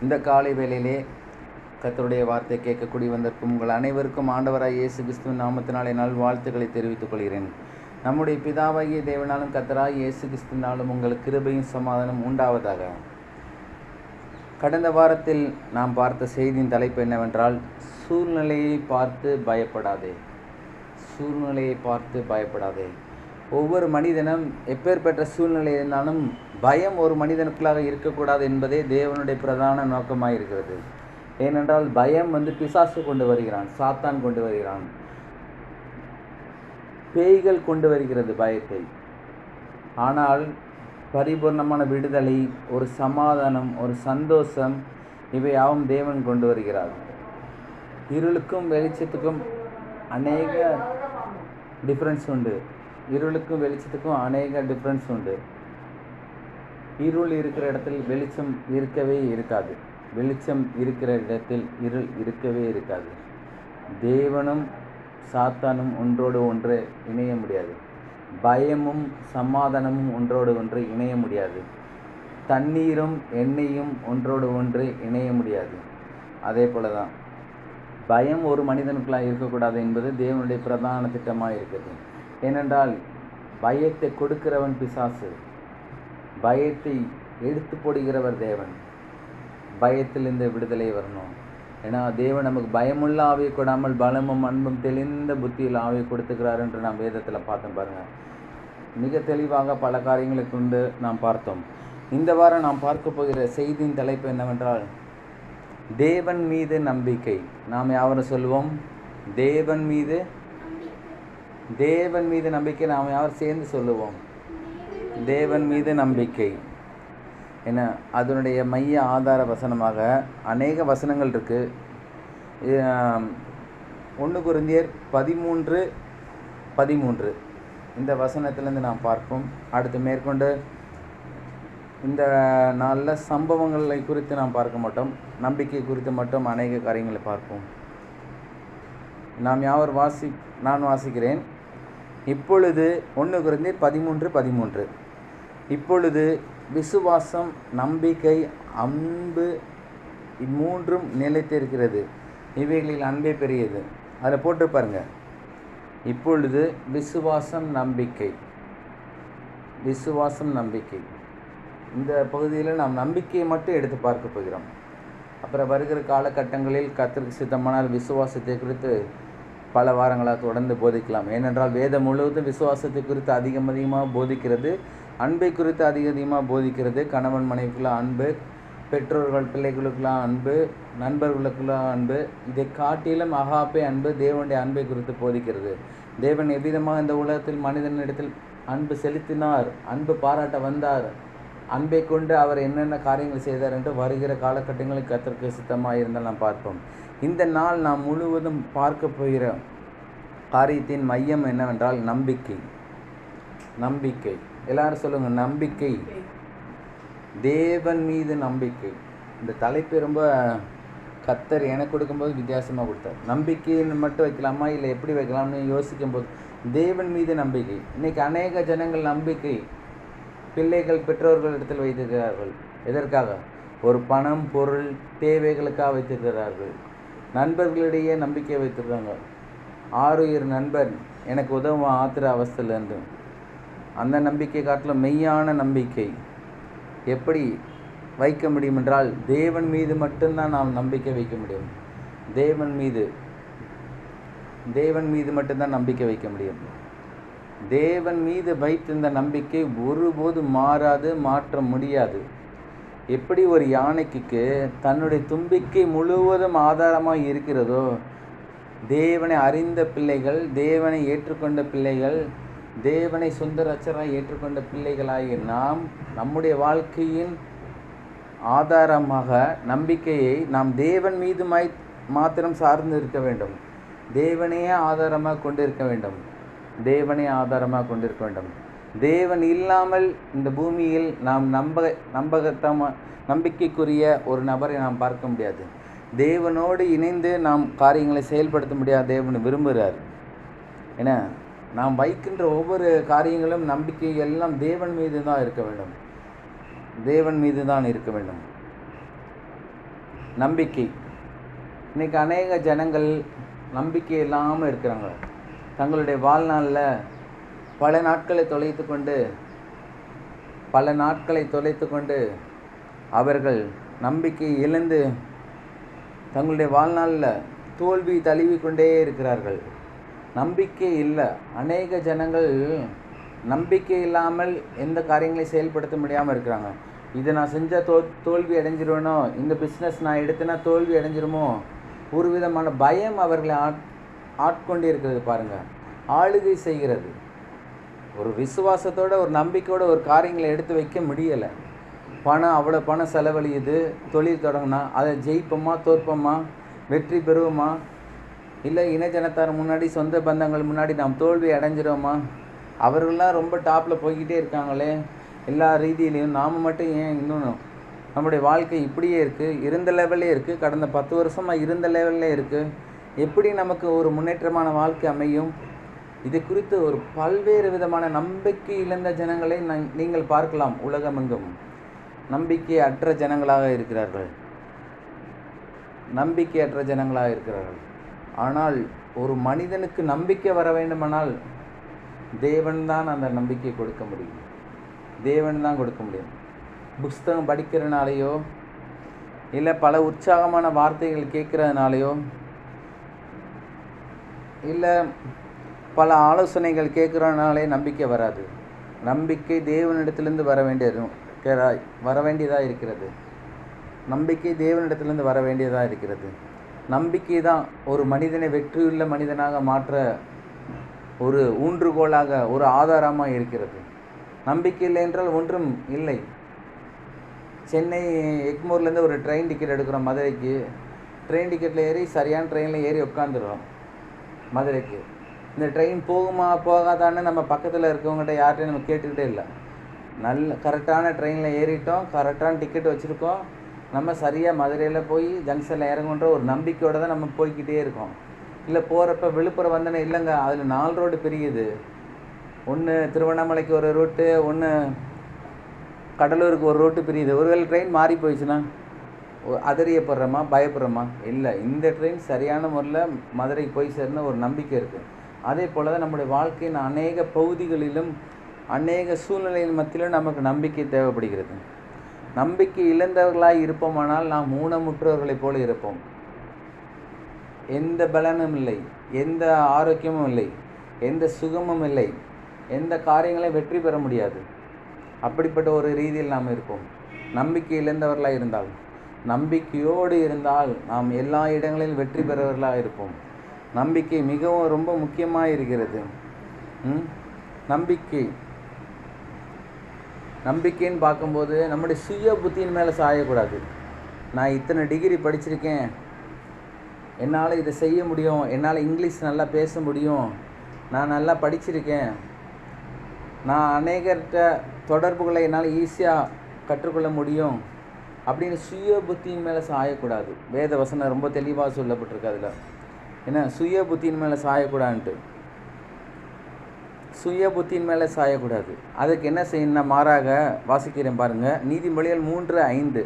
இந்த காலை வேளையிலே கர்த்தருடைய வார்த்தை கேட்கக்கூடி வந்திருக்கும் உங்கள் அனைவருக்கும் ஆண்டவராய் இயேசு கிறிஸ்துவின் நாமத்தினாலே வாழ்த்துக்களை தெரிவித்துக் கொள்கிறேன். நம்முடைய பிதாவாகிய தேவனாலும் கர்த்தராய் இயேசு கிறிஸ்துவினாலும் உங்களுக்கு கிருபையும் சமாதானம் உண்டாவதாக. கடந்த வாரத்தில் நாம் பார்த்த செய்தியின் தலைப்பு என்னவென்றால், சூழ்நிலையை பார்த்து பயப்படாதே. சூழ்நிலையை பார்த்து பயப்படாதே. ஒவ்வொரு மனிதனும் எப்பேற்பட்ட சூழ்நிலை இருந்தாலும் பயம் ஒரு மனிதனுக்குள்ளாக இருக்கக்கூடாது என்பதே தேவனுடைய பிரதான நோக்கமாக இருக்கிறது. ஏனென்றால் பயம் பிசாசு கொண்டு வருகிறான், சாத்தான் கொண்டு வருகிறான், பேய்கள் கொண்டு வருகிறது பயத்தை. ஆனால் பரிபூர்ணமான விடுதலை, ஒரு சமாதானம், ஒரு சந்தோஷம், இவையாவும் தேவன் கொண்டு வருகிறார். இருளுக்கும் வெளிச்சத்துக்கும் அநேக டிஃப்ரென்ஸ் உண்டு. இருளுக்கும் வெளிச்சத்துக்கும் அநேக டிஃப்ரென்ஸ் உண்டு. இருள் இருக்கிற இடத்தில் வெளிச்சம் இருக்கவே இருக்காது. வெளிச்சம் இருக்கிற இடத்தில் இருள் இருக்கவே இருக்காது. தேவனும் சாத்தானும் ஒன்றோடு ஒன்று இணைய முடியாது. பயமும் சமாதானமும் ஒன்றோடு ஒன்று இணைய முடியாது. தண்ணீரும் எண்ணெயும் ஒன்றோடு ஒன்று இணைய முடியாது. அதே போல தான் பயம் ஒரு மனிதனுக்குள்ளாக இருக்கக்கூடாது என்பது தேவனுடைய பிரதான திட்டமாக இருக்குது. ஏனென்றால் பயத்தை கொடுக்கிறவன் பிசாசு, பயத்தை எடுத்து போடுகிறவர் தேவன். பயத்திலிருந்து விடுதலை வரணும். ஏன்னா தேவன் நமக்கு பயமுள்ள ஆவியை கொடாமல் பலமும் அன்பும் தெளிந்த புத்தியில் ஆவியை கொடுத்துக்கிறார் என்று நாம் வேதத்தில் பார்த்தோம் பாருங்கள். மிக தெளிவாக பல காரியங்களை கொண்டு நாம் பார்த்தோம். இந்த வாரம் நாம் பார்க்க போகிற செய்தியின் தலைப்பு என்னவென்றால், தேவன் மீது நம்பிக்கை. நாம் யாவரும் சொல்லுவோம், தேவன் மீது நம்பிக்கை. நாம் யாரும் சேர்ந்து சொல்லுவோம், தேவன் மீது நம்பிக்கை. ஏன்னா அதனுடைய மைய ஆதார வசனமாக அநேக வசனங்கள் இருக்குது. 1 கொரிந்தியர் 13:13 இந்த வசனத்திலேருந்து நாம் பார்ப்போம். அடுத்து மேற்கொண்டு இந்த நல்ல சம்பவங்களை குறித்து நாம் பார்க்க மாட்டோம், நம்பிக்கை குறித்து மட்டும் அநேக காரியங்களை பார்ப்போம். நாம் யாவர் நான் வாசிக்கிறேன். இப்பொழுது 1 கொரிந்தியர் 13:13 இப்பொழுது விசுவாசம், நம்பிக்கை, அன்பு இம்மூன்றும் நிலைத்திருக்கிறது, இவைகளில் அன்பே பெரியது. அதில் போட்டு பாருங்க. இப்பொழுது விசுவாசம், நம்பிக்கை. இந்த பகுதியில் நாம் நம்பிக்கையை மட்டும் எடுத்து பார்க்க போகிறோம். அப்புறம் வருகிற காலகட்டங்களில் கர்த்தருக்கு சித்தமானால் விசுவாசத்தை குறித்து பல வாரங்களாக தொடர்ந்து போதிக்கலாம். ஏனென்றால் வேதம் முழுவதும் விசுவாசத்தை குறித்து அதிகமாக போதிக்கிறது, அன்பை குறித்து அதிகமாக போதிக்கிறது. கணவன் மனைவிக்குள்ள அன்பு, பெற்றோர்கள் பிள்ளைகளுக்குள்ள அன்பு, நண்பர்களுக்குள்ள அன்பு, இதை காட்டிலும் அகாப்பே அன்பு, தேவனுடைய அன்பை குறித்து போதிக்கிறது. தேவன் எவ்விதமாக இந்த உலகத்தில் மனிதனிடத்தில் அன்பு செலுத்தினார், அன்பு பாராட்ட வந்தார், அன்பை கொண்டு அவர் என்னென்ன காரியங்கள் செய்தார் என்று வருகிற காலகட்டங்களில் கர்த்தருக்கு சித்தமாக இருந்தால் நாம் பார்ப்போம். இந்த நாள் நாம் முழுவதும் பார்க்க போகிற காரியத்தின் மையம் என்னவென்றால் நம்பிக்கை. எல்லாரும் சொல்லுங்கள், நம்பிக்கை. தேவன் மீது நம்பிக்கை. இந்த தலைப்பு ரொம்ப கர்த்தர் எனக்கு கொடுக்கும்போது வித்தியாசமாக கொடுத்தார். நம்பிக்கைன்னு மட்டும் வைக்கலாமா இல்லை எப்படி வைக்கலாம்னு யோசிக்கும் போது தேவன் மீது நம்பிக்கை. இன்றைக்கி அநேக ஜனங்கள் நம்பிக்கை பிள்ளைகள் பெற்றோர்கள் இடத்தில் வைத்திருக்கிறார்கள். எதற்காக? ஒரு பணம், பொருள், தேவைகளுக்காக வைத்திருக்கிறார்கள். நண்பர்களிடையே நம்பிக்கை வைத்திருக்காங்க. ஆறுயிர் நண்பர் எனக்கு உதவும் ஆத்திர அவஸ்தையிலேருந்து. அந்த நம்பிக்கை காட்டிலும் மெய்யான நம்பிக்கை எப்படி வைக்க முடியும் என்றால், தேவன் மீது மட்டும்தான் நாம் நம்பிக்கை வைக்க முடியும். தேவன் மீது மட்டும்தான் நம்பிக்கை வைக்க முடியும். தேவன் மீது வைத்திருந்த நம்பிக்கை ஒருபோது மாறாது, மாற்ற முடியாது. எப்படி ஒரு யானைக்கு தன்னுடைய தும்பிக்கை முழுவதும் ஆதாரமாக இருக்கிறதோ, தேவனை அறிந்த பிள்ளைகள், தேவனை ஏற்றுக்கொண்ட பிள்ளைகள், தேவனை சொந்த ரட்சகராய் ஏற்றுக்கொண்ட பிள்ளைகளாகிய நாம் நம்முடைய வாழ்க்கையின் ஆதாரமாக நம்பிக்கையை நாம் தேவன் மீது மாத்திரம் சார்ந்து இருக்க வேண்டும். தேவனையே ஆதாரமாக கொண்டிருக்க வேண்டும். தேவன் இல்லாமல் இந்த பூமியில் நாம் நம்பிக்கைக்குரிய ஒரு நபரை நாம் பார்க்க முடியாது. தேவனோடு இணைந்து நாம் காரியங்களை செயல்படுத்த முடியாது. தேவன் விரும்புகிறார். ஏன்னா நாம் வைக்கின்ற ஒவ்வொரு காரியங்களும் நம்பிக்கை எல்லாம் தேவன் மீது தான் இருக்க வேண்டும். நம்பிக்கை. இன்றைக்கி அநேக ஜனங்கள் நம்பிக்கை இல்லாமல் இருக்கிறாங்க. தங்களுடைய வாழ்நாளில் பல நாட்களை தொலைத்து கொண்டு அவர்கள் நம்பிக்கை இழந்து தங்களுடைய வாழ்நாளில் தோல்வி தழுவி கொண்டே இருக்கிறார்கள். நம்பிக்கை இல்லை. அநேக ஜனங்கள் நம்பிக்கை இல்லாமல் எந்த காரியங்களையும் செயல்படுத்த முடியாமல் இருக்கிறாங்க. இதை நான் செஞ்சால் தோல்வி அடைஞ்சிருவேனோ, இந்த பிஸ்னஸ் நான் எடுத்தேன்னா தோல்வி அடைஞ்சிருமோ, ஒரு விதமான பயம் அவர்களை ஆட்கொண்டே இருக்கிறது. பாருங்கள், ஆளுகை செய்கிறது. ஒரு விசுவாசத்தோட ஒரு நம்பிக்கையோட ஒரு காரியங்களை எடுத்து வைக்க முடியலை. அவ்வளோ பணம் செலவழியுது. தொழில் தொடங்கினா அதை ஜெயிப்போமா தோற்போமா, வெற்றி பெறுவோமா, இல்லை இனஜனத்தார் முன்னாடி சொந்த பந்தங்கள் முன்னாடி நாம் தோல்வி அடைஞ்சிரோமா? அவர்கள்லாம் ரொம்ப டாப்பில் போய்கிட்டே இருக்காங்களே எல்லா ரீதியிலையும், நாம் மட்டும் ஏன் இன்னும் நம்முடைய வாழ்க்கை இப்படியே இருக்குது, இருந்த லெவல்லே இருக்குது, கடந்த 10 வருஷமாக இருந்த லெவல்லே இருக்குது, எப்படி நமக்கு ஒரு முன்னேற்றமான வாழ்க்கை அமையும்? இது குறித்து ஒரு பல்வேறு விதமான நம்பிக்கை இழந்த ஜனங்களை நீங்கள் பார்க்கலாம். உலகமெங்கும் நம்பிக்கை அற்ற ஜனங்களாக இருக்கிறார்கள். ஆனால் ஒரு மனிதனுக்கு நம்பிக்கை வர வேண்டுமானால் தேவன் தான் அந்த நம்பிக்கை கொடுக்க முடியும். புஸ்தகம் படிக்கிறதுனாலையோ, இல்லை பல உற்சாகமான வார்த்தைகள் கேட்குறதுனாலையோ, இல்லை பல ஆலோசனைகள் கேட்குறதுனாலே நம்பிக்கை வராது. நம்பிக்கை தேவனிடத்திலிருந்து வர வேண்டியதாக இருக்கிறது. நம்பிக்கை தான் ஒரு மனிதனை வெற்றியுள்ள மனிதனாக மாற்ற ஒரு ஊன்றுகோலாக, ஒரு ஆதாரமாக இருக்கிறது. நம்பிக்கை இல்லை என்றால் ஒன்றும் இல்லை. சென்னை எக்மோர்லேருந்து ஒரு ட்ரெயின் டிக்கெட் எடுக்கிறோம் மதுரைக்கு. ட்ரெயின் டிக்கெட்டில் ஏறி சரியான ட்ரெயினில் ஏறி உட்காந்துடுறோம் மதுரைக்கு. இந்த ட்ரெயின் போகுமா போகாதான்னு நம்ம பக்கத்தில் இருக்கவங்ககிட்ட யார்கிட்டையும் நம்ம கேட்டுக்கிட்டே இல்லை. கரெக்டான ட்ரெயினில் ஏறிட்டோம், கரெக்டான டிக்கெட் வச்சுருக்கோம், நம்ம சரியாக மதுரையில் போய் ஜங்ஷனில் இறங்குன்ற ஒரு நம்பிக்கையோடு தான் நம்ம போய்கிட்டே இருக்கோம். இல்லை போகிறப்ப விழுப்புரம் வந்தோன்னே இல்லைங்க, அதில் 4 ரோடு பிரியுது, ஒன்று திருவண்ணாமலைக்கு ஒரு ரூட்டு, ஒன்று கடலூருக்கு ஒரு ரூட்டு பிரியுது. ஒருவேளை ட்ரெயின் மாறி போயிடுச்சுன்னா அதறியப்படுறோமா, பயப்படுறோமா? இல்லை, இந்த ட்ரெயின் சரியான முறையில் மதுரைக்கு போய் சேர்ந்த ஒரு நம்பிக்கை இருக்குது. அதே போல் தான் நம்முடைய வாழ்க்கையின் அநேக பகுதிகளிலும் அநேக சூழ்நிலையின் மத்தியிலும் நமக்கு நம்பிக்கை தேவைப்படுகிறது. நம்பிக்கை இழந்தவர்களாக இருப்போமானால் நாம் ஊனமுற்றவர்களைப் போல இருப்போம். எந்த பலனும் இல்லை, எந்த ஆரோக்கியமும் இல்லை, எந்த சுகமும் இல்லை, எந்த காரியங்களையும் வெற்றி பெற முடியாது. அப்படிப்பட்ட ஒரு ரீதியில் நாம் இருப்போம். நம்பிக்கை இழந்தவர்களாக இருந்தால். நம்பிக்கையோடு இருந்தால் நாம் எல்லா இடங்களிலும் வெற்றி பெறவர்களாக இருப்போம். நம்பிக்கை மிகவும் ரொம்ப முக்கியமாக இருக்கிறது. நம்பிக்கைன்னு பார்க்கும்போது நம்முடைய சுய புத்தியின் மேலே சாயக்கூடாது. நான் இத்தனை டிகிரி படிச்சிருக்கேன், என்னால் இதை செய்ய முடியும், என்னால் இங்கிலீஷ் நல்லா பேச முடியும், நான் நல்லா படிச்சிருக்கேன், நான் அநேகர்கிட்ட தொடர்புகளை என்னால் ஈஸியாக கற்றுக்கொள்ள முடியும் அப்படின்னு சுய புத்தியின் மேலே சாயக்கூடாது. வேத வசனம் ரொம்ப தெளிவாக சொல்லப்பட்டிருக்கு. அதில் என்ன, சுய புத்தியின் மேலே சாயக்கூடாதுன்ட்டு. சுய புத்தியின் மேலே சாயக்கூடாது. அதுக்கு என்ன செய்யணும்னா, மாறாக வாசிக்கிறேன் பாருங்கள். நீதிமொழிகள் 3:5.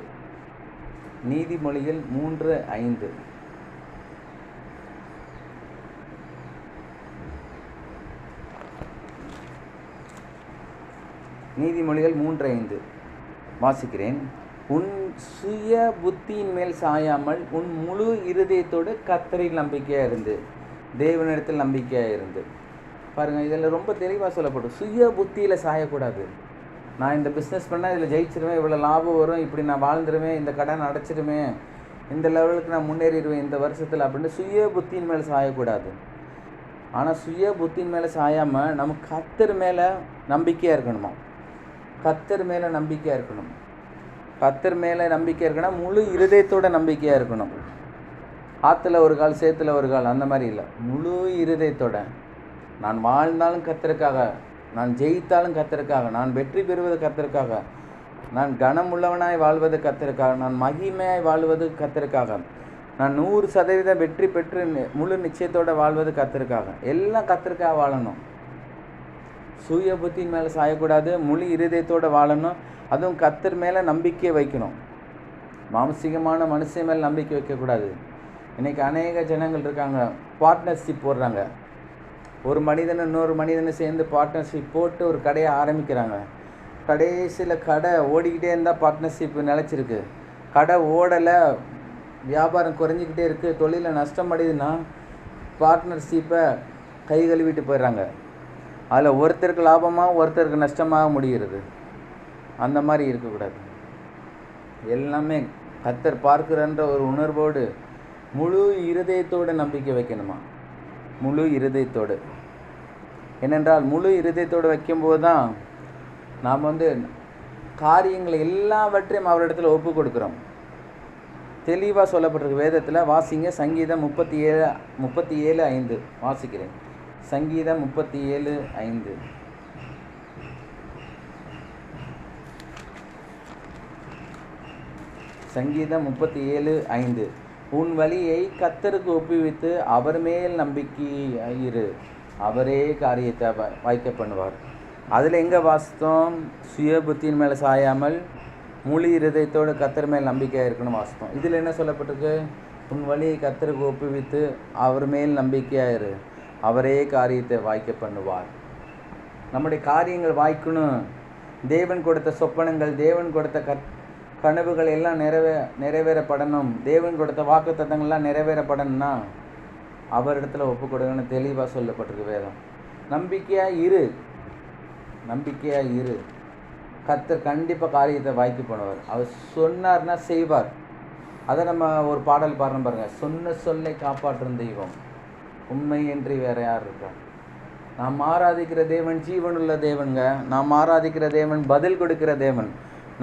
நீதிமொழிகள் 3:5. நீதிமொழிகள் 3:5 வாசிக்கிறேன். உன் சுய புத்தியின் மேல் சாயாமல் உன் முழு இருதயத்தோடு கர்த்தரில் நம்பிக்கையாக இருந்து, தேவனிடத்தில் நம்பிக்கையாக இருந்து. பாருங்கள், இதில் ரொம்ப தெளிவாக சொல்லப்படும். சுய புத்தியில் சாயக்கூடாது. நான் இந்த பிஸ்னஸ் பண்ணால் இதில் ஜெயிச்சிருவேன், இவ்வளோ லாபம் வரும், இப்படி நான் வாழ்ந்துருவேன், இந்த கடன் அடைச்சிடுவேன், இந்த லெவலுக்கு நான் முன்னேறிடுவேன் இந்த வருஷத்தில் அப்படின்னு சுய புத்தியின் மேலே சாயக்கூடாது. ஆனால் சுய புத்தியின் மேலே சாயாமல் நம்ம கர்த்தர் மேலே நம்பிக்கையாக இருக்கணுமா? கர்த்தர் மேலே நம்பிக்கையாக இருக்கணும். கர்த்தர் மேலே நம்பிக்கையாக இருக்கணும். முழு இருதயத்தோட நம்பிக்கையாக இருக்கணும். ஆற்றுல ஒரு கால் சேத்துல ஒரு கால் அந்த மாதிரி இல்லை. முழு இருதயத்தோட நான் வாழ்ந்தாலும் கர்த்தருக்காக, நான் ஜெயித்தாலும் கர்த்தருக்காக, நான் வெற்றி பெறுவது கர்த்தருக்காக, நான் கனமுள்ளவனாய் வாழ்வது கர்த்தருக்காக, நான் மகிமையாய் வாழ்வது கர்த்தருக்காக, நான் 100% வெற்றி பெற்று முழு நிச்சயத்தோடு வாழ்வது கர்த்தருக்காக, எல்லாம் கர்த்தருக்காக வாழணும். சுய புத்தியின் மேலே சாயக்கூடாது. முழு இருதயத்தோடு வாழணும். அதுவும் கர்த்தர் மேலே நம்பிக்கை வைக்கணும். மாம்சீகமான மனுஷன் மேல் நம்பிக்கை வைக்கக்கூடாது. இன்றைக்கி அநேக ஜனங்கள் இருக்காங்க, பார்ட்னர்ஷிப் போடுறாங்க. ஒரு மனிதன் இன்னொரு மனிதனை சேர்ந்து பார்ட்னர்ஷிப் போட்டு ஒரு கடையை ஆரம்பிக்கிறாங்க. கடைசியில் கடை ஓடிக்கிட்டே இருந்தால் பார்ட்னர்ஷிப் நிலச்சிருக்கு. கடை ஓடலை, வியாபாரம் குறைஞ்சிக்கிட்டே இருக்குது, தொழிலில் நஷ்டம் அடையுதுன்னா பார்ட்னர்ஷிப்பை கை கழுவிட்டு போயிடுறாங்க. அதில் ஒருத்தருக்கு லாபமாக ஒருத்தருக்கு நஷ்டமாக முடிகிறது. அந்த மாதிரி இருக்கக்கூடாது. எல்லாமே கர்த்தர் பார்க்கிறன்ற ஒரு உணர்வோடு முழு இருதயத்தோடு நம்பிக்கை வைக்கணுமா, முழு இருதயத்தோடு. ஏனென்றால் முழு இருதயத்தோடு வைக்கும்போது தான் நாம் காரியங்களை எல்லாவற்றையும் அவரிடத்தில் ஒப்பு கொடுக்குறோம். தெளிவாக சொல்லப்பட்டிருக்கு வேதத்தில். வாசிங்க, சங்கீதம் 37:5 வாசிக்கிறேன். சங்கீதம் 37:5. சங்கீதம் 37:5. உன் வழியை கர்த்தருக்கு ஒப்புவித்து அவர் மேல் நம்பிக்கையிரு, அவரே காரியத்தை வாய்க்க பண்ணுவார். அதில் எங்கே வாசித்தோம்? சுய புத்தியின் மேலே சாயாமல் முழு இருதயத்தோடு கர்த்தர் மேல் நம்பிக்கையாக இருக்கணும் வாசித்தோம். இதில் என்ன சொல்லப்பட்டிருக்கு? உன் வழியை கர்த்தருக்கு ஒப்புவித்து அவர் மேல் நம்பிக்கையாக இரு, அவரே காரியத்தை வாய்க்க பண்ணுவார். நம்முடைய காரியங்கள் வாய்க்கணும். தேவன் கொடுத்த சொப்பனங்கள், தேவன் கொடுத்த கனவுகள் எல்லாம் நிறைவேறப்படணும். தேவன் கொடுத்த வாக்குத்தத்தங்கள்லாம் நிறைவேறப்படணும்னா அவரிடத்துல ஒப்பு கொடுங்கன்னு தெளிவாக சொல்லப்பட்டிருக்கு வேதம். நம்பிக்கையாக இரு, நம்பிக்கையாக இரு. கர்த்தர் கண்டிப்பாக காரியத்தை வாய்க்கு பண்ணுவார். அவர் சொன்னார்னா செய்வார். அதை நம்ம ஒரு பாடல் பாடுறோம் பாருங்கள். சொன்ன சொல்லை காப்பாற்றும் தெய்வம், உண்மை என்று வேற யார் இருக்கா? நாம் ஆராதிக்கிற தேவன் ஜீவனுள்ள தேவனுங்க. நாம் ஆராதிக்கிற தேவன் பதில் கொடுக்கிற தேவன்.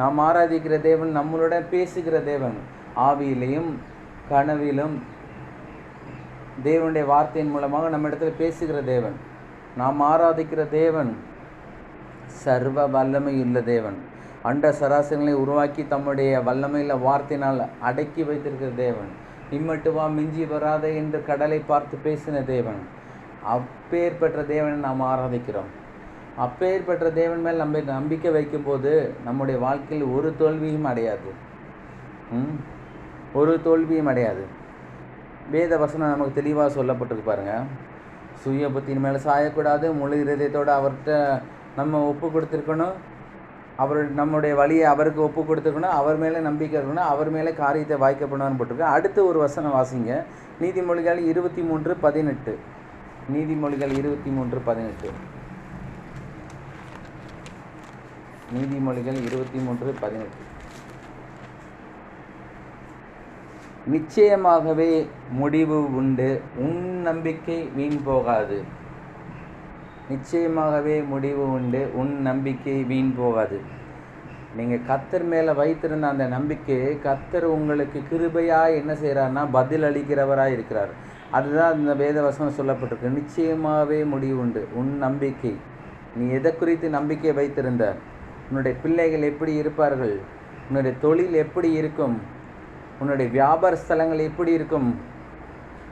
நாம் ஆராதிக்கிற தேவன் நம்மளுடன் பேசுகிற தேவன். ஆவியிலையும் கனவிலும் தேவனுடைய வார்த்தையின் மூலமாக நம்ம இடத்துல பேசுகிற தேவன். நாம் ஆராதிக்கிற தேவன் சர்வ வல்லமை உள்ள தேவன். அண்ட சராசரங்களை உருவாக்கி தம்முடைய வல்லமையில் வார்த்தையினால் அடக்கி வைத்திருக்கிற தேவன். இம்மட்டுவா மிஞ்சி வராத என்று கடலை பார்த்து பேசின தேவன். அப்பேர் பெற்ற தேவனை நாம் ஆராதிக்கிறோம். அப்பேர் பெற்ற தேவன் மேல் நம்ம நம்பிக்கை வைக்கும்போது நம்முடைய வாழ்க்கையில் ஒரு தோல்வியும் அடையாது, ஒரு தோல்வியும் அடையாது. வேத வசனம் நமக்கு தெளிவாக சொல்லப்பட்டிருக்கு பாருங்கள். சுய புத்தியின் மேலே சாயக்கூடாது, முழு இருதயத்தோடு அவர்கிட்ட நம்ம ஒப்பு கொடுத்துருக்கணும். நம்முடைய வழியை அவருக்கு ஒப்பு கொடுத்துருக்கணும். அவர் மேலே நம்பிக்கை இருக்கணும். அவர் மேலே காரியத்தை வாய்க்க பண்ணுவான்னு போட்டிருக்கேன். அடுத்து ஒரு வசனம் வாசிங்க. நீதிமொழிகள் 23:18. நீதிமொழிகள் 23:18. நீதிமொழிகள் 23:18. நிச்சயமாகவே முடிவு உண்டு, உன் நம்பிக்கை வீண் போகாது. நிச்சயமாகவே முடிவு உண்டு, உன் நம்பிக்கை வீண் போகாது. நீங்கள் கர்த்தர் மேலே வைத்திருந்த அந்த நம்பிக்கையை கர்த்தர் உங்களுக்கு கிருபையாக என்ன செய்கிறார்னா பதில் அளிக்கிறவராக இருக்கிறார். அதுதான் இந்த வேத வசனம் சொல்லப்பட்டிருக்கு. நிச்சயமாகவே முடிவு உண்டு, உன் நம்பிக்கை. நீ எதை குறித்து நம்பிக்கை வைத்திருந்த? உன்னுடைய பிள்ளைகள் எப்படி இருப்பார்கள்? உன்னுடைய தொழில் எப்படி இருக்கும்? உன்னுடைய வியாபார ஸ்தலங்கள் எப்படி இருக்கும்?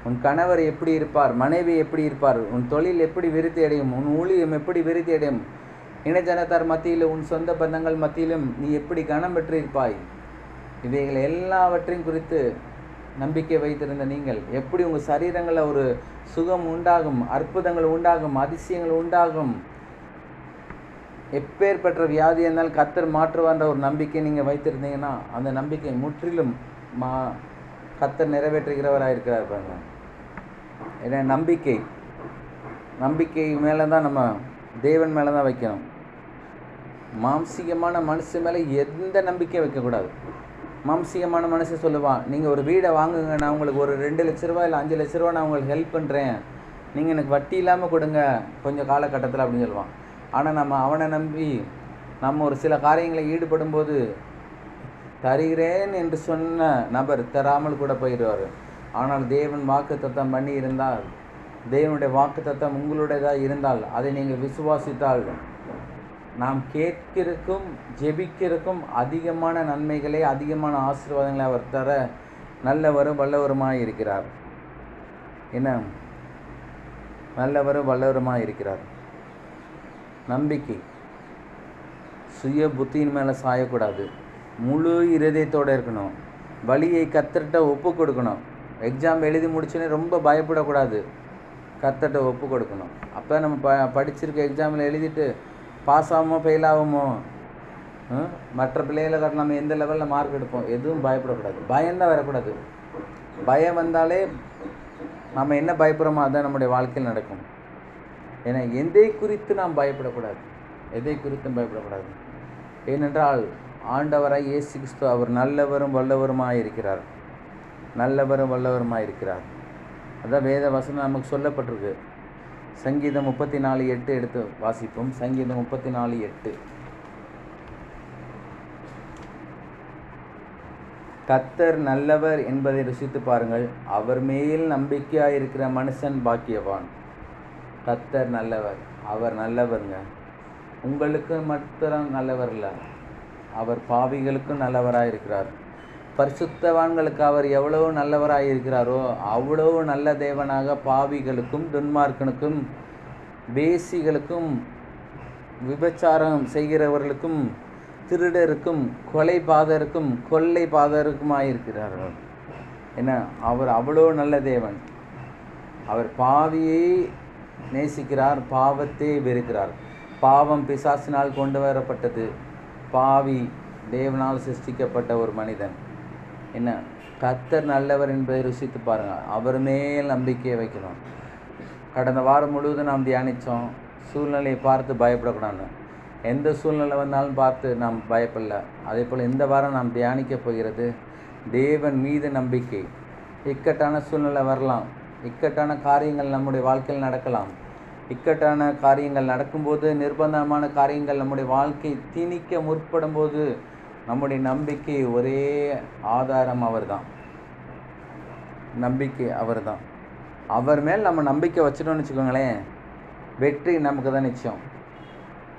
உன் கணவர் எப்படி இருப்பார்? மனைவி எப்படி இருப்பார்? உன் தொழில் எப்படி விருத்தி அடையும்? உன் ஊழியம் எப்படி விருத்தி அடையும்? இனஜனத்தார் மத்தியிலும் உன் சொந்த பந்தங்கள் மத்தியிலும் நீ எப்படி கனம் பெற்றிருப்பாய்? இவைகள் எல்லாவற்றையும் குறித்து நம்பிக்கை வைத்திருந்த நீங்கள் எப்படி உங்கள் சரீரங்களில் ஒரு சுகம் உண்டாகும், அற்புதங்கள் உண்டாகும், அதிசயங்கள் உண்டாகும். எப்பேர் பெற்ற வியாதி இருந்தாலும் கர்த்தர் மாற்றுவான்ற ஒரு நம்பிக்கை நீங்கள் வைத்திருந்தீங்கன்னா அந்த நம்பிக்கை முற்றிலும் கர்த்தர் நிறைவேற்றுகிறவராக இருக்கிறார் பாருங்க. ஏன்னா நம்பிக்கை மேலே தான் நம்ம தேவன் மேலே தான் வைக்கணும். மாம்சீகமான மனுஷன் மேலே எந்த நம்பிக்கையும் வைக்கக்கூடாது. மாம்சீகமான மனுஷன் சொல்லுவான், நீங்கள் ஒரு வீடை வாங்குங்க, நான் உங்களுக்கு ஒரு 2 லட்ச ரூபா இல்லை 5 லட்ச ரூபா நான் உங்களுக்கு ஹெல்ப் பண்ணுறேன், நீங்கள் எனக்கு வட்டி இல்லாமல் கொடுங்க கொஞ்சம் காலகட்டத்தில் அப்படின்னு சொல்லுவான். ஆனால் நம்ம அவனை நம்பி நம்ம ஒரு சில காரியங்களை ஈடுபடும்போது தருகிறேன் என்று சொன்ன நபர் தராமல் கூட போயிடுவார். ஆனால் தேவன் வாக்குத்தத்தம் பண்ணி இருந்தால், தேவனுடைய வாக்குத்தத்தம் உங்களுடையதாக இருந்தால், அதை நீங்கள் விசுவாசித்தால் நாம் கேட்கிறதுக்கும் ஜெபிக்கிறதுக்கும் அதிகமான நன்மைகளை, அதிகமான ஆசீர்வாதங்களை அவர் தர நல்லவரும் வல்லவருமாய் இருக்கிறார். என்ன? நல்லவரும் வல்லவருமாய் இருக்கிறார். நம்பிக்கை சுய புத்தியின் மேலே சாயக்கூடாது, முழு இருதயத்தோடு இருக்கணும். வழியை கர்த்தர்கிட்ட ஒப்பு கொடுக்கணும். எக்ஸாம் எழுதி முடிச்சோன்னே ரொம்ப பயப்படக்கூடாது, கர்த்தர்கிட்ட ஒப்பு கொடுக்கணும். அப்போ நம்ம படிச்சிருக்க எக்ஸாமில் எழுதிட்டு பாஸ் ஆகுமோ ஃபெயில் ஆகுமோ, மற்ற பிள்ளைகளை நம்ம எந்த லெவலில் மார்க் எடுப்போம், எதுவும் பயப்படக்கூடாது. பயம்தான் வரக்கூடாது. பயம் வந்தாலே நம்ம என்ன பயப்படுறோமோ அதுதான் நம்முடைய வாழ்க்கையில் நடக்கும். ஏன்னா எதை குறித்து நாம் பயப்படக்கூடாது, எதை குறித்தும் பயப்படக்கூடாது. ஏனென்றால் ஆண்டவராய் இயேசு கிறிஸ்து அவர் நல்லவரும் வல்லவருமாக இருக்கிறார், நல்லவரும் வல்லவருமாக இருக்கிறார். அதான் வேத வசனம் நமக்கு சொல்லப்பட்டிருக்கு. சங்கீதம் 34:8 எடுத்து வாசிப்போம். சங்கீதம் 34:8. கர்த்தர் நல்லவர் என்பதை ருசித்து பாருங்கள், அவர் மேல் நம்பிக்கையாக இருக்கிற மனுஷன் பாக்கியவான். கர்த்தர் நல்லவர், அவர் நல்லவருங்க. உங்களுக்கு மாத்திரம் நல்லவர் இல்லை, அவர் பாவிகளுக்கும் நல்லவராக இருக்கிறார். பரிசுத்தவான்களுக்கு அவர் எவ்வளவு நல்லவராக இருக்கிறாரோ அவ்வளவு நல்ல தேவனாக பாவிகளுக்கும் துன்மார்க்கனுக்கும் வேசிகளுக்கும் விபச்சாரம் செய்கிறவர்களுக்கும் திருடருக்கும் கொலைபாதருக்கும் கொள்ளைபாதருக்குமாயிருக்கிறார்கள். என்ன, அவர் அவ்வளோ நல்ல தேவன். அவர் பாவியை நேசிக்கிறார், பாவத்தை வெறுக்கிறார். பாவம் பிசாசினால் கொண்டு வரப்பட்டது, பாவி தேவனால் சிருஷ்டிக்கப்பட்ட ஒரு மனிதன். என்ன, கர்த்தர் நல்லவர் என்பதை ருசித்து பாருங்கள், அவர் மேல் நம்பிக்கையை வைக்கணும். கடந்த வாரம் முழுவதும் நாம் தியானித்தோம், சூழ்நிலையை பார்த்து பயப்படக்கூடாது. எந்த சூழ்நிலை வந்தாலும் பார்த்து நாம் பயப்படல. அதே போல் இந்த வாரம் நாம் தியானிக்க போகிறது தேவன் மீது நம்பிக்கை. இக்கட்டான சூழ்நிலை வரலாம், இக்கட்டான காரியங்கள் நம்முடைய வாழ்க்கையில் நடக்கலாம். இக்கட்டான காரியங்கள் நடக்கும்போது, நிர்பந்தமான காரியங்கள் நம்முடைய வாழ்க்கை திணிக்க முற்படும் போது நம்முடைய நம்பிக்கை ஒரே ஆதாரம் அவர்தான். நம்பிக்கை அவர்தான். அவர் மேல் நம்ம நம்பிக்கை வச்சிட்டோம்னு வச்சுக்கோங்களேன், வெற்றி நமக்கு தான் நிச்சயம்,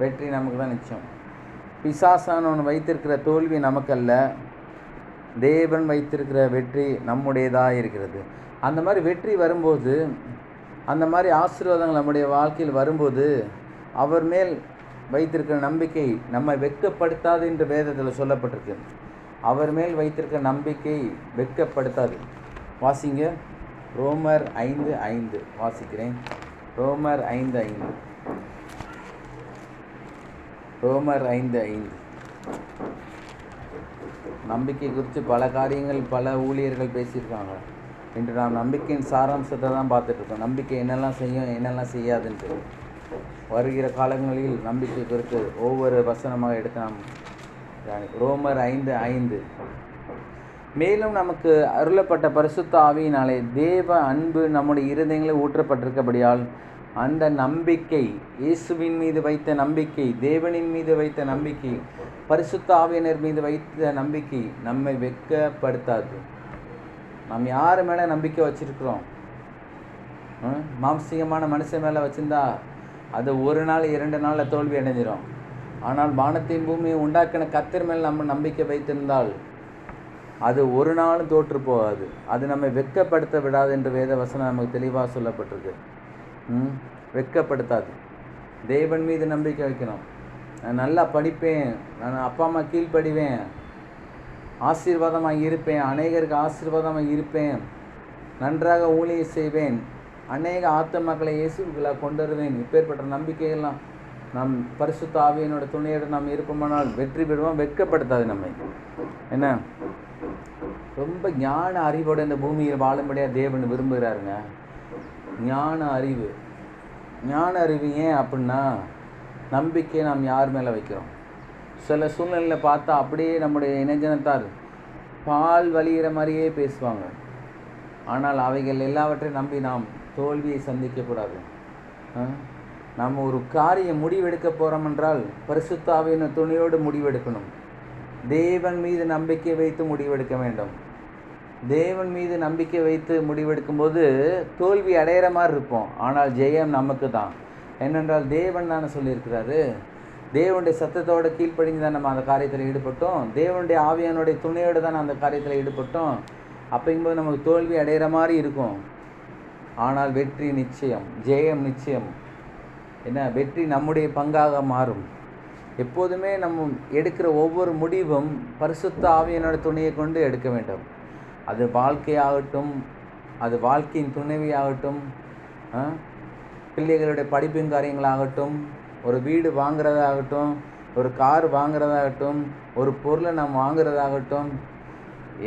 வெற்றி நமக்கு தான் நிச்சயம். பிசாசானவன் வைத்திருக்கிற தோல்வி நமக்கல்ல, தேவன் வைத்திருக்கிற வெற்றி நம்முடையதாக இருக்கிறது. அந்த மாதிரி வெற்றி வரும்போது, அந்த மாதிரி ஆசீர்வாதங்கள் நம்முடைய வாழ்க்கையில் வரும்போது, அவர் மேல் வைத்திருக்கிற நம்பிக்கை நம்மை வெட்கப்படுத்தாது என்று வேதத்தில் சொல்லப்பட்டிருக்கு. அவர் மேல் வைத்திருக்கிற நம்பிக்கை வெட்கப்படுத்தாது. வாசிங்க, ரோமர் 5:5 வாசிக்கிறேன். ரோமர் 5:5. ரோமர் 5:5. நம்பிக்கை குறித்து பல காரியங்கள் பல ஊழியர்கள் பேசியிருக்காங்க. இன்று நாம் நம்பிக்கையின் சாராம்சத்தை தான் பார்த்துட்ருக்கோம். நம்பிக்கை என்னெல்லாம் செய்யும், என்னெல்லாம் செய்யாதுன்ட்டு. வருகிற காலங்களில் நம்பிக்கை குறித்து ஒவ்வொரு வசனமாக எடுத்து நாம் ரோமர் 5:5. மேலும் நமக்கு அருளப்பட்ட பரிசுத்த ஆவியினாலே தேவ அன்பு நம்முடைய இருதயங்களில் ஊற்றப்பட்டிருக்கபடியால் அந்த நம்பிக்கை, இயேசுவின் மீது வைத்த நம்பிக்கை, தேவனின் மீது வைத்த நம்பிக்கை, பரிசுத்த ஆவியினர் மீது வைத்த நம்பிக்கை நம்மை வெட்கப்படுத்தாது. நாம் யார் மேலே நம்பிக்கை வச்சுருக்கிறோம்? மாம்சீகமான மனுஷன் மேலே வச்சுருந்தா அது ஒரு நாள் 2 நாளில் தோல்வி அடைஞ்சிடும். ஆனால் வானத்தையும் பூமியை உண்டாக்கின கர்த்தர் மேல் நம்ம நம்பிக்கை வைத்திருந்தால் அது ஒரு நாளும் தோற்று போகாது. அது நம்மை வெட்கப்படுத்த விடாது என்று வேத வசனம் நமக்கு தெளிவாக சொல்லப்பட்டிருக்கு. வெட்கப்படுத்தாது. தேவன் மீது நம்பிக்கை வைக்கணும். நான் நல்லா படிப்பேன், நான் அப்பா அம்மா கீழ்ப்படிவேன், ஆசீர்வாதமாக இருப்பேன், அநேகருக்கு ஆசீர்வாதமாக இருப்பேன், நன்றாக ஊழியம் செய்வேன், அநேக ஆத்துமாக்களை இயேசுக்குள்ளாக கொண்டு வருவேன். இப்பேற்பட்ட நம்பிக்கையெல்லாம் நம் பரிசுத்த ஆவியினோட துணையோடு நாம் இருப்போமானால் வெற்றி பெறுவோம். வெட்கப்படுத்தாது நம்மை. என்ன, ரொம்ப ஞான அறிவோடு இந்த பூமியில் வாழும்படியாக தேவன் விரும்புகிறாருங்க. ஞான அறிவு. ஞான அறிவு ஏன் அப்படின்னா, நம்பிக்கையை நாம் யார் மேலே வைக்கிறோம். சில சூழ்நிலையில் பார்த்தா அப்படியே நம்முடைய இணைஜனத்தார் பால் வலிகிற மாதிரியே பேசுவாங்க. ஆனால் அவைகள் எல்லாவற்றையும் நம்பி நாம் தோல்வியை சந்திக்கக்கூடாது. நாம் ஒரு காரியம் முடிவெடுக்க போகிறோம் என்றால் பரிசுத்த ஆவியின் துணையோடு முடிவெடுக்கணும். தேவன் மீது நம்பிக்கை வைத்து முடிவெடுக்க வேண்டும். தேவன் மீது நம்பிக்கை வைத்து முடிவெடுக்கும்போது தோல்வி அடையிற மாதிரி இருப்போம், ஆனால் ஜெயம் நமக்கு தான். என்னென்றால் தேவன் தானே சொல்லியிருக்கிறாரு. தேவனுடைய சத்தத்தோடு கீழ்ப்படிஞ்சு தான் நம்ம அந்த காரியத்தில் ஈடுபட்டோம். தேவனுடைய ஆவியானுடைய துணையோடு தான் அந்த காரியத்தில் ஈடுபட்டோம். அப்படிங்கும்போது நமக்கு தோல்வி அடைகிற மாதிரி இருக்கும், ஆனால் வெற்றி நிச்சயம், ஜெயம் நிச்சயம். என்ன, வெற்றி நம்முடைய பங்காக மாறும். எப்போதுமே நம்ம எடுக்கிற ஒவ்வொரு முடிவும் பரிசுத்த ஆவியானோட துணையை கொண்டு எடுக்க வேண்டும். அது வாழ்க்கையாகட்டும், அது வாழ்க்கையின் துணைவியாகட்டும், பிள்ளைகளுடைய படிப்பின் காரியங்களாகட்டும், ஒரு வீடு வாங்குறதாகட்டும், ஒரு கார் வாங்குறதாகட்டும், ஒரு பொருளை நாம் வாங்குறதாகட்டும்,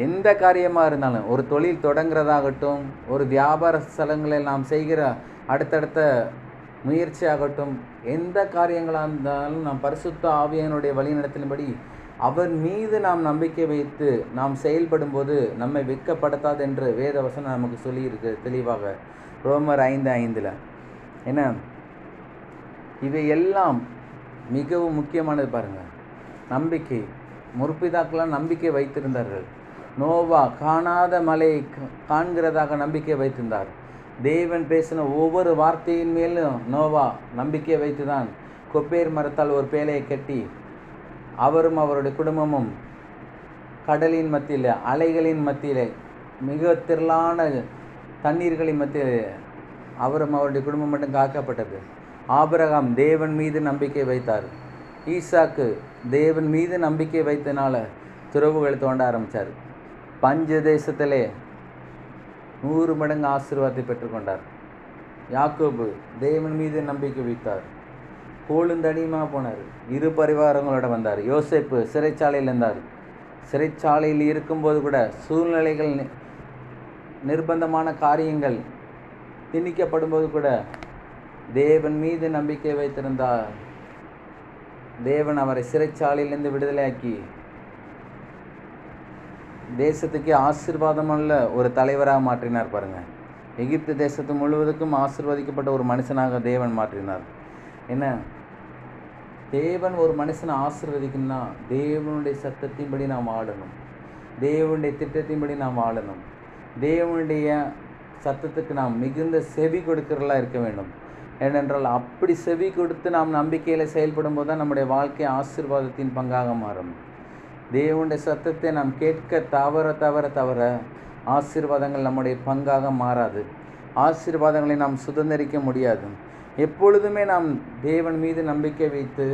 எந்த காரியமாக இருந்தாலும், ஒரு தொழில் தொடங்குறதாகட்டும், ஒரு வியாபார ஸ்தலங்களில் நாம் செய்கிற அடுத்தடுத்த முயற்சியாகட்டும், எந்த காரியங்களாக இருந்தாலும் நாம் பரிசுத்த ஆவியானுடைய வழிநடத்தின்படி அவர் மீது நாம் நம்பிக்கை வைத்து நாம் செயல்படும்போது நம்மை வெட்கப்படுத்தாது என்று வேத வசனம் நமக்கு சொல்லியிருக்கு தெளிவாக. ரோமர் 5:5 என்ன, இவை எல்லாம் மிகவும் முக்கியமானது பாருங்கள். நம்பிக்கை. முற்பிதாக்கெல்லாம் நம்பிக்கை வைத்திருந்தார்கள். நோவா காணாத மலையை காண்கிறதாக நம்பிக்கை வைத்திருந்தார். தேவன் பேசின ஒவ்வொரு வார்த்தையின் மேலும் நோவா நம்பிக்கை வைத்து தான் கொப்பேர் மரத்தால் ஒரு பேழையை கட்டி அவரும் அவருடைய குடும்பமும் கடலின் மத்தியில், அலைகளின் மத்தியில், மிக திரளான தண்ணீர்களின் மத்தியில் அவரும் அவருடைய குடும்பம் மட்டும் காக்கப்பட்டது. ஆபிரகாம் தேவன் மீது நம்பிக்கை வைத்தார். ஈசாக்கு தேவன் மீது நம்பிக்கை வைத்தனால துறவுகளை தோண்ட ஆரம்பித்தார். பஞ்ச தேசத்திலே 100 மடங்கு ஆசீர்வாதத்தை பெற்றுக்கொண்டார். யாக்கோபு தேவன் மீது நம்பிக்கை வைத்தார். கோளுந்தடியமாக போனார். 2 பரிவாரங்களோட வந்தார். யோசேப்பு சிறைச்சாலையில் இருந்தார். சிறைச்சாலையில் இருக்கும்போது கூட சூழ்நிலைகள், நிர்பந்தமான காரியங்கள் திணிக்கப்படும்போது கூட தேவன் மீது நம்பிக்கை வைத்திருந்தார். தேவன் அவரை சிறைச்சாலையிலிருந்து விடுதலையாக்கி தேசத்துக்கே ஆசீர்வாதமுள்ள ஒரு தலைவராக மாற்றினார் பாருங்கள். எகிப்து தேசத்து முழுவதுக்கும் ஆசீர்வதிக்கப்பட்ட ஒரு மனுஷனாக தேவன் மாற்றினார். என்ன, தேவன் ஒரு மனுஷனை ஆசீர்வதிக்கணும்னா தேவனுடைய சத்தத்தின்படி நாம் வாழணும், தேவனுடைய திட்டத்தின்படி நாம் வாழணும், தேவனுடைய சத்தத்துக்கு நாம் மிகுந்த செவி கொடுக்கிறதா இருக்க வேண்டும். ஏனென்றால் அப்படி செவி கொடுத்து நாம் நம்பிக்கையில் செயல்படும் போது தான் நம்முடைய வாழ்க்கை ஆசீர்வாதத்தின் பங்காக மாறும். தேவனுடைய சத்தத்தை நாம் கேட்க தவற ஆசீர்வாதங்கள் நம்முடைய பங்காக மாறாது. ஆசீர்வாதங்களை நாம் சுதந்திரிக்க முடியாது. எப்பொழுதுமே நாம் தேவன் மீது நம்பிக்கை வைத்து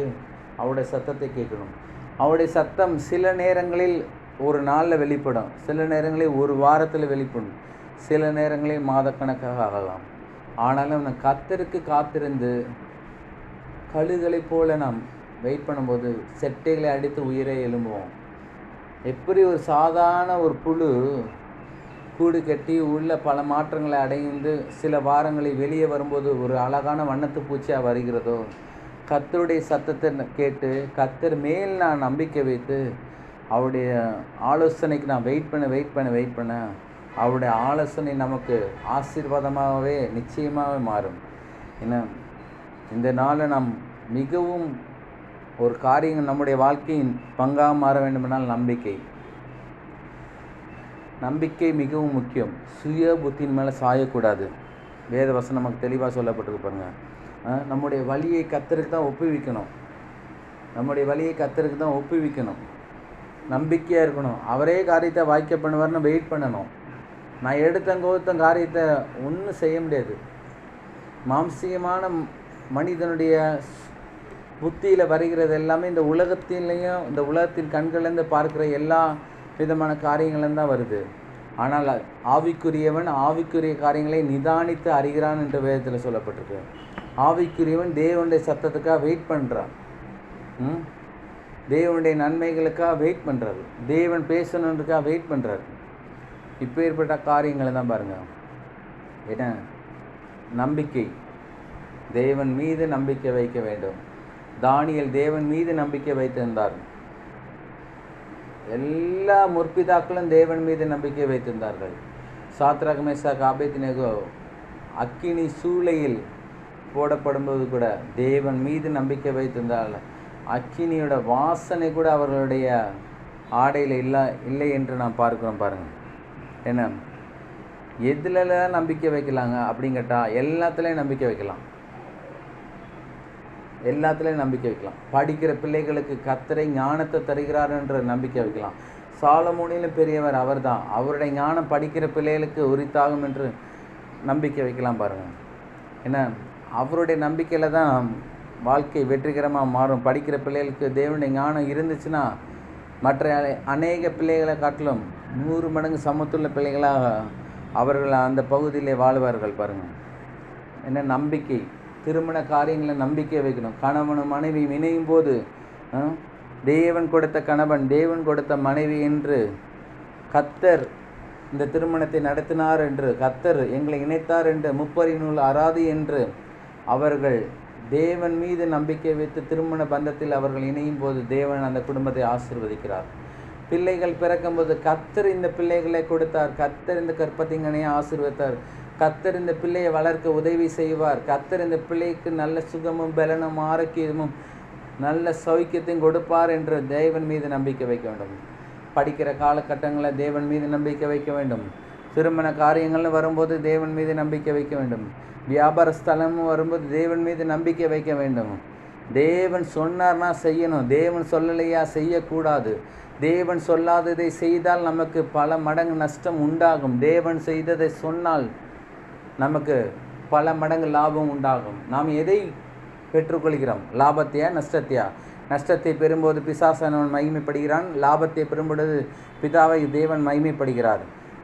அவருடைய சத்தத்தை கேட்கணும். அவருடைய சத்தம் சில நேரங்களில் ஒரு நாளில் வெளிப்படும், சில நேரங்களில் ஒரு வாரத்தில் வெளிப்படும், சில நேரங்களில் மாதக்கணக்காக ஆகலாம். ஆனாலும் நாம் கர்த்தருக்கு காத்திருந்து கழுகளைப் போல நாம் வெயிட் பண்ணும்போது செட்டைகளை அடித்து உயிரை எழும்புவோம். எப்படி ஒரு சாதாரண ஒரு புழு கூடு கட்டி உள்ள பல மாற்றங்களை அடைந்து சில வாரங்களில் வெளியே வரும்போது ஒரு அழகான வண்ணத்து பூச்சியாக வருகிறதோ, கர்த்தருடைய சத்தத்தை கேட்டு கர்த்தர் மேல் நான் நம்பிக்கை வைத்து அவருடைய ஆலோசனைக்கு நான் வெயிட் பண்ண அவருடைய ஆலோசனை நமக்கு ஆசீர்வாதமாகவே நிச்சயமாகவே மாறும். ஏன்னா இந்த நாளை நாம் மிகவும் ஒரு காரியம் நம்முடைய வாழ்க்கையின் பங்காக மாற வேண்டுமென்றால் நம்பிக்கை மிகவும் முக்கியம். சுய புத்தியின் மேலே சாயக்கூடாது. வேத வசனம் நமக்கு தெளிவாக சொல்லப்பட்டிருக்கு பாருங்கள். நம்முடைய வழியை கர்த்தருக்கு தான் ஒப்புவிக்கணும். நம்பிக்கையாக இருக்கணும். அவரே காரியத்தை வாய்க்க பண்ணுவார்னு வெயிட் பண்ணணும். நான் எடுத்த காரியத்தை ஒன்றும் செய்ய முடியாது. மாம்சீகமான மனிதனுடைய புத்தியில் வருகிறது எல்லாமே இந்த உலகத்திலையும் இந்த உலகத்தின் கண்கள்லேருந்து பார்க்குற எல்லா விதமான காரியங்கள்லேருந்து தான் வருது. ஆனால் ஆவிக்குரியவன் ஆவிக்குரிய காரியங்களை நிதானித்து அறிகிறான் என்று வேதத்தில் சொல்லப்பட்டிருக்கு. ஆவிக்குரியவன் தேவனுடைய சத்தத்துக்காக வெயிட் பண்ணுறான். தேவனுடைய நன்மைகளுக்காக வெயிட் பண்ணுறாரு. தேவன் பேசணுன்றதுக்காக வெயிட் பண்ணுறாரு. இப்போ ஏற்பட்ட காரியங்களை தான் பாருங்கள். ஏன்னா நம்பிக்கை, தேவன் மீது நம்பிக்கை வைக்க வேண்டும். தானியேல் தேவன் மீது நம்பிக்கை வைத்திருந்தார். எல்லா முற்பிதாக்களும் தேவன் மீது நம்பிக்கை வைத்திருந்தார்கள். சாத்ராக் மேஷாக் ஆபேத்நேகோ அக்கினி சூளையில் போடப்படும்போது கூட தேவன் மீது நம்பிக்கை வைத்திருந்தார்கள். அக்கினியோட வாசனை கூட அவர்களுடைய ஆடையில் இல்லை என்று நாம் பார்க்குறோம் பாருங்கள். என்ன, எதுலலாம் நம்பிக்கை வைக்கலாங்க அப்படின்னு கேட்டால் எல்லாத்துலேயும் நம்பிக்கை வைக்கலாம். படிக்கிற பிள்ளைகளுக்கு கர்த்தரை ஞானத்தை தருகிறார் என்ற நம்பிக்கை வைக்கலாம். சாலமோனிலும் பெரியவர் அவர் தான். அவருடைய ஞானம் படிக்கிற பிள்ளைகளுக்கு உரித்தாகும் என்று நம்பிக்கை வைக்கலாம் பாருங்கள். ஏன்னா அவருடைய நம்பிக்கையில் தான் வாழ்க்கை வெற்றிகரமாக மாறும். படிக்கிற பிள்ளைகளுக்கு தேவனுடைய ஞானம் இருந்துச்சுன்னா மற்ற அநேக பிள்ளைகளை காட்டிலும் 100 மடங்கு சமத்துள்ள பிள்ளைகளாக அவர்கள் அந்த பகுதியிலே வாழ்வார்கள். பாருங்கள், என்ன நம்பிக்கை, திருமண காரியங்களை நம்பிக்கை வைக்கணும். கணவனும் மனைவியும் இணையும் போது தேவன் கொடுத்த கணவன், தேவன் கொடுத்த மனைவி என்று கர்த்தர் இந்த திருமணத்தை நடத்தினார் என்று, கர்த்தர் எங்களை இணைத்தார் என்று, முப்பரிநூல் அராது என்று அவர்கள் தேவன் மீது நம்பிக்கை வைத்து திருமண பந்தத்தில் அவர்கள் இணையும் போது தேவன் அந்த குடும்பத்தை ஆசீர்வதிக்கிறார். பிள்ளைகள் பிறக்கும்போது கர்த்தர் இந்த பிள்ளைகளை கொடுத்தார், கர்த்தர் இந்த கற்பத்திங்கனையை ஆசீர்வதித்தார், கர்த்தர் இந்த பிள்ளையை வளர்க்க உதவி செய்வார், கர்த்தர் இந்த பிள்ளைக்கு நல்ல சுகமும் பலனும் ஆரோக்கியமும் நல்ல சௌக்கியத்தையும் கொடுப்பார் என்று தேவன் மீது நம்பிக்கை வைக்க வேண்டும். படிக்கிற காலகட்டங்களில் தேவன் மீது நம்பிக்கை வைக்க வேண்டும். திருமண காரியங்கள்னு வரும்போது தேவன் மீது நம்பிக்கை வைக்க வேண்டும். வியாபார ஸ்தலமும் வரும்போது தேவன் மீது நம்பிக்கை வைக்க வேண்டும். தேவன் சொன்னார்னா செய்யணும், தேவன் சொல்லலையா செய்யக்கூடாது. தேவன் சொல்லாததை செய்தால் நமக்கு பல மடங்கு நஷ்டம் உண்டாகும். தேவன் செய்ததை சொன்னால் நமக்கு பல மடங்கு லாபம் உண்டாகும். நாம் எதை பெற்றுக்கொள்கிறோம்? லாபத்தையா நஷ்டத்தையா? நஷ்டத்தை பெறும்போது பிசாசானவன் மகிமைப்படுகிறான், லாபத்தை பெறும்பொழுது பிதாவை தேவன் மகிமைப்படுகிறார்.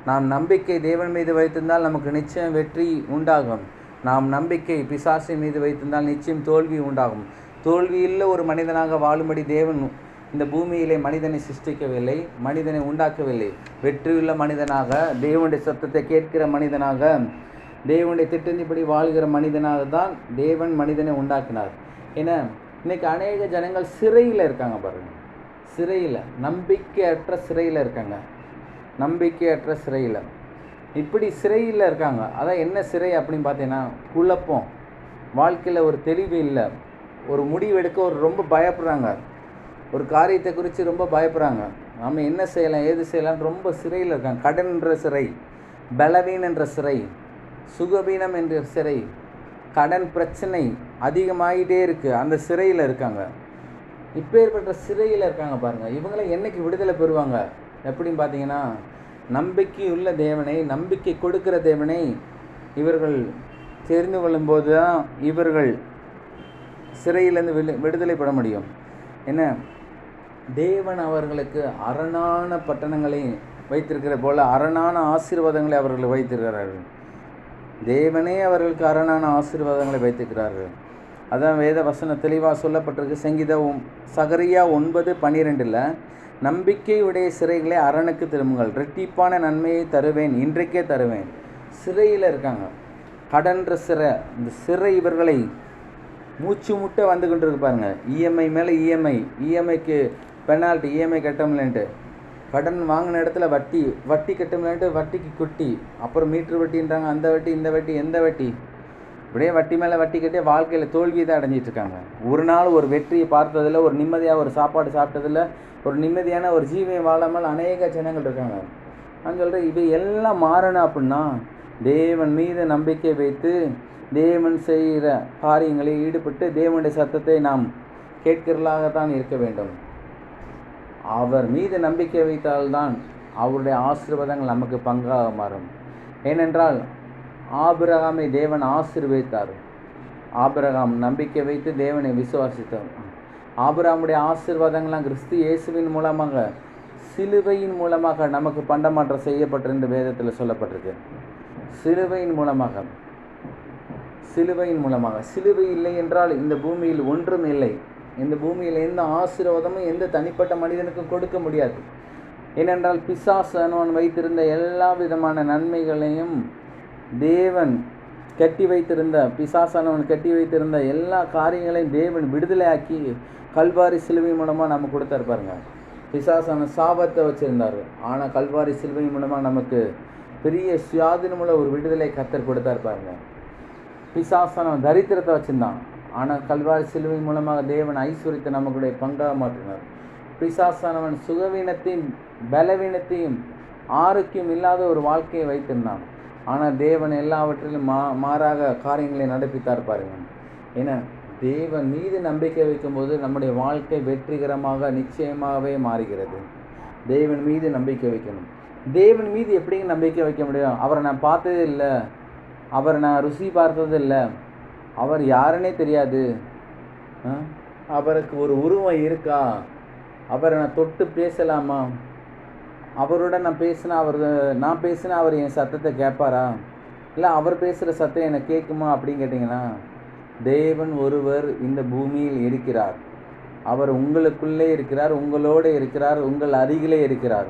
நாம் நம்பிக்கை தேவன் மீது வைத்திருந்தால் நமக்கு நிச்சயம் வெற்றி உண்டாகும். நாம் நம்பிக்கை பிசாசின் மீது வைத்திருந்தால் நிச்சயம் தோல்வி உண்டாகும். தோல்வியுள்ள ஒரு மனிதனாக வாழும்படி தேவன் இந்த பூமியிலே மனிதனை சிருஷ்டிக்கவில்லை, மனிதனை உண்டாக்கவில்லை. வெற்றியுள்ள மனிதனாக, தேவனுடைய சத்தத்தை கேட்கிற மனிதனாக, தேவனுடைய திட்டத்தின்படி வாழ்கிற மனிதனாக தான் தேவன் மனிதனை உண்டாக்கினார். ஏன்னா இன்றைக்கி அநேக ஜனங்கள் சிறையில் இருக்காங்க. பாருங்கள், சிறையில், நம்பிக்கையற்ற சிறையில் இருக்காங்க, நம்பிக்கையற்ற சிறையில். இப்படி சிறையில் இருக்காங்க. அதான் என்ன சிறை அப்படின்னு பார்த்தீங்கன்னா குழப்பம், வாழ்க்கையில் ஒரு தெளிவு இல்லை, ஒரு முடிவெடுக்க ரொம்ப பயப்படுறாங்க, ஒரு காரியத்தை குறித்து ரொம்ப பயப்படுறாங்க. நம்ம என்ன செய்யலாம் ஏது செய்யலாம்னு ரொம்ப சிறையில் இருக்காங்க. கடன் என்ற சிறை, பலவீனம் என்ற சிறை, சுகவீனம் என்ற சிறை, கடன் பிரச்சனை அதிகமாகிட்டே இருக்குது, அந்த சிறையில் இருக்காங்க. இப்பேற்பட்ட சிறையில் இருக்காங்க. பாருங்கள், இவங்களை என்றைக்கு விடுதலை பெறுவாங்க எப்படின்னு பார்த்தீங்கன்னா, நம்பிக்கையுள்ள தேவனை, நம்பிக்கை கொடுக்கிற தேவனை இவர்கள் தெரிந்து கொள்ளும்போது தான் இவர்கள் சிறையிலேருந்து விடுதலை பெற முடியும். என்ன, தேவன் அவர்களுக்கு அரணான பட்டணங்களை வைத்திருக்கிற போல அரணான ஆசீர்வாதங்களை அவர்கள் வைத்திருக்கிறார்கள். தேவனே அவர்களுக்கு அரணான ஆசீர்வாதங்களை வைத்திருக்கிறார்கள். அதான் வேத வசனம் தெளிவாக சொல்லப்பட்டிருக்கு. சங்கீதம் சகரியா 9:12 நம்பிக்கையுடைய சிறைகளை அரணுக்கு திரும்புங்கள், இரட்டிப்பான நன்மையை தருவேன், இன்றைக்கே தருவேன். சிறையில் இருக்காங்க, கடன்ற சிறை. இந்த சிறை இவர்களை மூச்சு முட்டை வந்து கொண்டு இருக்கு. பாருங்க, இஎம்ஐ மேலே இஎம்ஐக்கு பெனால்ட்டி, இஎம்ஐ கட்டமில்லைன்ட்டு, கடன் வாங்கின இடத்துல வட்டி கட்டமில்லைன்ட்டு வட்டிக்கு குட்டி, அப்புறம் மீட்ரு வட்டின்றாங்க, அந்த வட்டி இந்த வட்டி எந்த வட்டி, இப்படியே வட்டி மேலே வட்டி கட்டி வாழ்க்கையில் தோல்வி தான் அடைஞ்சிட்ருக்காங்க. ஒரு நாள் ஒரு வெற்றியை பார்த்ததில்ல, ஒரு நிம்மதியாக ஒரு சாப்பாடு சாப்பிட்டதில்ல, ஒரு நிம்மதியான ஒரு ஜீவியம் வாழாமல் அநேக ஜனங்கள் இருக்காங்க. நான் சொல்கிறேன், இவை எல்லாம் மாறணும் அப்படின்னா தேவன் மீது நம்பிக்கை வைத்து தேவன் செய்கிற காரியங்களில் ஈடுபட்டு தேவனுடைய சத்தத்தை நாம் கேட்கிறவர்களாகத்தான் இருக்க வேண்டும். அவர் மீது நம்பிக்கை வைத்தால்தான் அவருடைய ஆசீர்வாதங்கள் நமக்கு பங்காக மாறும். ஏனென்றால் ஆபிரகாமை தேவன் ஆசீர்வதித்தார். ஆபிரகாம் நம்பிக்கை வைத்து தேவனை விசுவாசித்தார். ஆபிரகாமுடைய ஆசீர்வாதங்கள்லாம் கிறிஸ்து இயேசுவின் மூலமாக, சிலுவையின் மூலமாக நமக்கு பண்டமாற்றம் செய்யப்பட்டிருந்த வேதத்தில் சொல்லப்பட்டிருக்கு. சிலுவையின் மூலமாக, சிலுவை இல்லை என்றால் இந்த பூமியில் ஒன்றும் இல்லை. இந்த பூமியில் எந்த ஆசீர்வாதமும் எந்த தனிப்பட்ட மனிதனுக்கும் கொடுக்க முடியாது. ஏனென்றால் பிசாசானவன் வைத்திருந்த எல்லா விதமான நன்மைகளையும் தேவன் பிசாசானவன் கட்டி வைத்திருந்த எல்லா காரியங்களையும் தேவன் விடுதலையாக்கி கல்வாரி சிலுவை மூலமாக நம்ம கொடுத்தார். பாருங்க, பிசாசான சாபத்தை வச்சுருந்தார், ஆனால் கல்வாரி சிலுவை மூலமாக நமக்கு பெரிய சுயாதீனமுள்ள ஒரு விடுதலை கர்த்தர் கொடுத்தார். பாருங்க, பிசாசானவன் தரித்திரத்தை வச்சுருந்தான், ஆனால் கல்வாரி சிலுவை மூலமாக தேவன் ஐஸ்வர்யத்தை நமக்குடைய பங்காக மாற்றினார். பிசாசானவன் சுகவீனத்தையும் பலவீனத்தையும் ஆரோக்கியம் இல்லாத ஒரு வாழ்க்கையை வைத்திருந்தான், ஆனால் தேவன் எல்லாவற்றிலும் மாறாக காரியங்களை நடப்பித்தார். பாருங்கள், ஏன்னா தேவன் மீது நம்பிக்கை வைக்கும்போது நம்முடைய வாழ்க்கை வெற்றிகரமாக நிச்சயமாகவே மாறுகிறது. தேவன் மீது நம்பிக்கை வைக்கணும். தேவன் மீது எப்படிங்க நம்பிக்கை வைக்க முடியும்? அவரை நான் பார்த்ததே இல்லை, அவரை நான் ருசி பார்த்தது இல்லை, அவர் யாருன்னே தெரியாது, அவருக்கு ஒரு உருவம் இருக்கா? அவரை நான் தொட்டு பேசலாமா? அவரோட நான் பேசினா அவர் என் சத்தத்தை கேட்பாரா? இல்லை அவர் பேசுகிற சத்தம் எனக்கு கேட்குமா அப்படின்னு கேட்டிங்கன்னா, தேவன் ஒருவர் இந்த பூமியில் இருக்கிறார். அவர் உங்களுக்குள்ளே இருக்கிறார், உங்களோடு இருக்கிறார், உங்கள் அருகிலே இருக்கிறார்.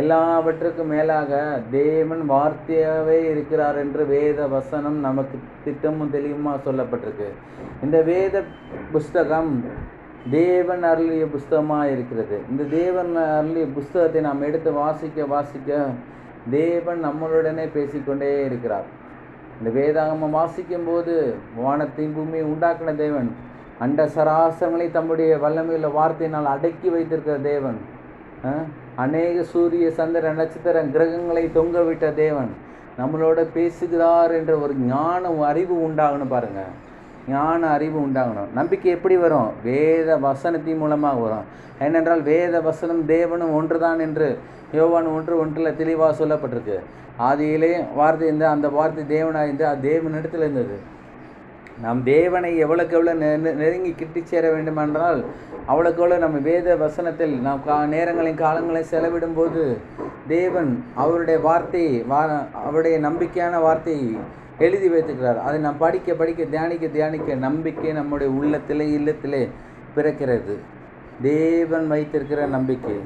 எல்லாவற்றுக்கும் மேலாக தேவன் வார்த்தையாகவே இருக்கிறார் என்று வேத வசனம் நமக்கு திட்டமும் தெளிவுமாக சொல்லப்பட்டிருக்கு. இந்த வேத புஸ்தகம் தேவன் அருளிய புஸ்தகமாக இருக்கிறது. இந்த தேவன் அருளிய புஸ்தகத்தை நாம் எடுத்து வாசிக்க தேவன் நம்மளுடனே பேசிக்கொண்டே இருக்கிறார். இந்த வேதாகமம் வாசிக்கும் போது வானத்தையும் பூமியை உண்டாக்கின தேவன், அண்ட சராசரங்களை தம்முடைய வல்லமையுள்ள வார்த்தையினால் அடக்கி வைத்திருக்கிற தேவன், அநேக சூரிய சந்திர நட்சத்திர கிரகங்களை தொங்க விட்ட தேவன் நம்மளோட பேசுகிறார் என்ற ஒரு ஞான அறிவு உண்டாகணும். பாருங்கள், ஞான அறிவு உண்டாகணும். நம்பிக்கை எப்படி வரும்? வேத வசனத்தின் மூலமாக வரும். ஏனென்றால் வேத வசனம் தேவனும் ஒன்றுதான் என்று யோவான் 1:1 தெளிவாக சொல்லப்பட்டிருக்கு. ஆதியிலே வார்த்தை இருந்த அந்த வார்த்தை தேவனாக இருந்து அது தேவனிடத்தில் இருந்தது. நாம் தேவனை எவ்வளோக்கு எவ்வளோ நெருங்கி கிட்டி சேர வேண்டுமென்றால் அவ்வளோக்கு எவ்வளோ நம்ம வேத வசனத்தில் நாம் நேரங்களையும் காலங்களையும் செலவிடும்போது தேவன் அவருடைய வார்த்தையை அவருடைய நம்பிக்கையான வார்த்தையை எழுதி வைத்துக்கிறார். அதை நாம் படிக்க தியானிக்க நம்பிக்கை நம்முடைய உள்ளத்திலே இல்லத்திலே பிறக்கிறது. தேவன் வைத்திருக்கிற நம்பிக்கை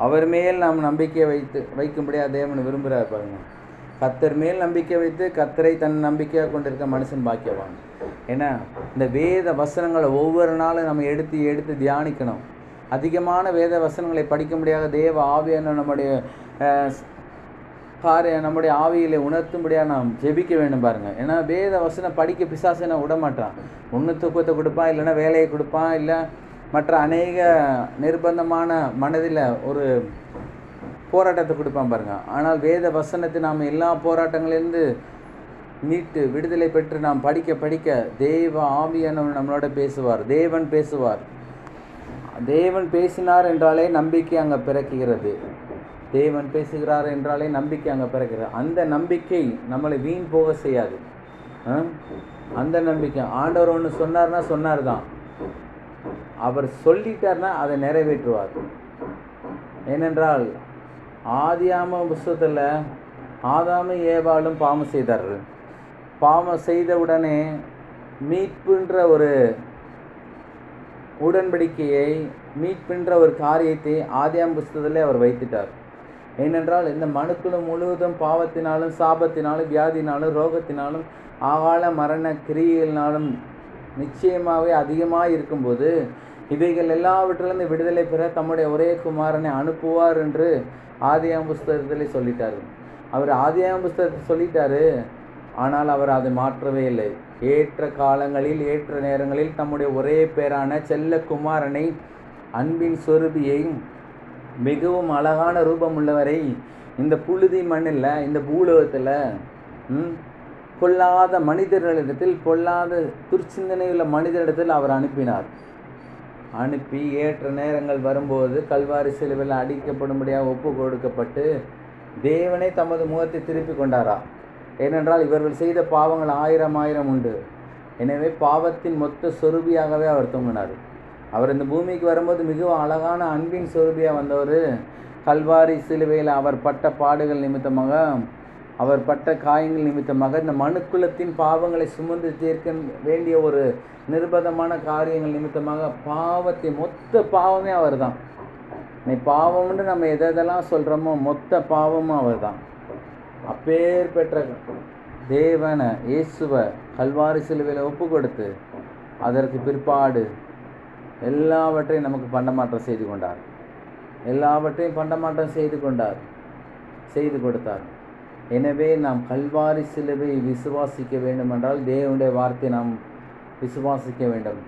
அவர் மேல் நாம் நம்பிக்கையை வைக்கும்படியாக தேவன் விரும்புகிறார். பாருங்கள், கர்த்தர் மேல் நம்பிக்கை வைத்து கர்த்தரை தன் நம்பிக்கையாக கொண்டிருக்க மனுஷன் பாக்கியவான். ஏன்னா இந்த வேத வசனங்களை ஒவ்வொரு நாளும் நம்ம எடுத்து தியானிக்கணும். அதிகமான வேத வசனங்களை படிக்க முடியாத தேவ ஆவியான நம்முடைய ஆவியிலே உணர்த்தும்படியாக நாம் ஜெபிக்க வேண்டும். பாருங்கள், ஏன்னா வேத வசனம் படிக்க பிசாசனை விடமாட்டான். ஒன்று தூக்கத்தை கொடுப்பான், இல்லைன்னா வேலையை கொடுப்பான், இல்லை மற்ற அநேக நிர்பந்தமான மனதில் ஒரு போராட்டத்தை கொடுப்பான். பாருங்கள், ஆனால் வேத வசனத்தை நாம் எல்லா போராட்டங்களிலிருந்து மீட்டு விடுதலை பெற்று நாம் படிக்க தேவ ஆவியானவர் நம்மளோட பேசுவார். தேவன் பேசினார் என்றாலே நம்பிக்கை அங்கே பிறக்குகிறது. தேவன் பேசுகிறார் என்றாலே நம்பிக்கை அங்கே பிறக்கிறது. அந்த நம்பிக்கை நம்மளை வீண் போக செய்யாது. அந்த நம்பிக்கை ஆண்டவர் ஒன்று சொன்னார்னா சொன்னார் தான், அவர் சொல்லிட்டார்னா அதை நிறைவேற்றுவார். ஏனென்றால் ஆதியாம புஸ்தகத்தில் ஆதாமும் ஏவாளும் பாவம் செய்தார்கள். பாவம் செய்த உடனே மீட்புன்ற ஒரு உடன்படிக்கையை, மீட்புன்ற ஒரு காரியத்தை ஆதியாம புஸ்தகத்திலே அவர் வைத்துட்டார். ஏனென்றால் இந்த மனுக்குழு முழுவதும் பாவத்தினாலும் சாபத்தினாலும் வியாதினாலும் ரோகத்தினாலும் ஆகால மரண கிரியைகளினாலும் நிச்சயமாகவே அதிகமாக இருக்கும்போது இவைகள் எல்லாவற்றிலிருந்து விடுதலை பெற தம்முடைய ஒரே குமாரனை அனுப்புவார் என்று ஆதியாகம புஸ்தகத்திலே சொல்லிட்டார். அவர் ஆதியாகம புஸ்தகத்தை சொல்லிட்டாரு, ஆனால் அவர் அதை மாற்றவே இல்லை. ஏற்ற காலங்களில் ஏற்ற நேரங்களில் தம்முடைய ஒரே பேரான செல்ல குமாரனை, அன்பின் சொரூபியை, மிகவும் அழகான ரூபமுள்ளவரை இந்த புழுதி மண்ணில், இந்த பூலோகத்தில் பொல்லாத மனிதர்களிடத்தில், பொல்லாத துர்ச்சிந்தனையுள்ள மனிதரிடத்தில் அவர் அனுப்பி ஏற்ற நேரங்கள் வரும்போது கல்வாரி சிலுவையில் அடிக்கப்படும்படியாக ஒப்பு கொடுக்கப்பட்டு தேவனே தமது முகத்தை திருப்பி கொண்டாரா. ஏனென்றால் இவர்கள் செய்த பாவங்கள் 1000 உண்டு. எனவே பாவத்தின் மொத்த சொரூபியாகவே அவர் தூங்கினார். அவர் இந்த பூமிக்கு வரும்போது மிகவும் அழகான அன்பின் சொரூபியாக வந்தவர். கல்வாரி சிலுவையில் அவர் பட்ட பாடுகள் நிமித்தமாக, அவர் பட்ட காயங்கள் நிமித்தமாக இந்த மனுக்குலத்தின் பாவங்களை சுமந்து தீர்க்க வேண்டிய ஒரு நிர்பந்தமான காரியங்கள் நிமித்தமாக பாவத்தை மொத்த பாவமே அவர் தான். பாவம்னு நம்ம எதெல்லாம் சொல்கிறோமோ மொத்த பாவமும் அவர் தான். அப்பேற்பட்ட தேவனை இயேசுவை கல்வாரி சிலுவையில் ஒப்பு கொடுத்து அதற்கு பிற்பாடு எல்லாவற்றையும் நமக்கு பண்டமாற்றம் செய்து கொடுத்தார். எனவே நாம் கல்வாரி சிலுவை விசுவாசிக்க வேண்டுமென்றால் தேவனுடைய வார்த்தையை நாம் விசுவாசிக்க வேண்டும்.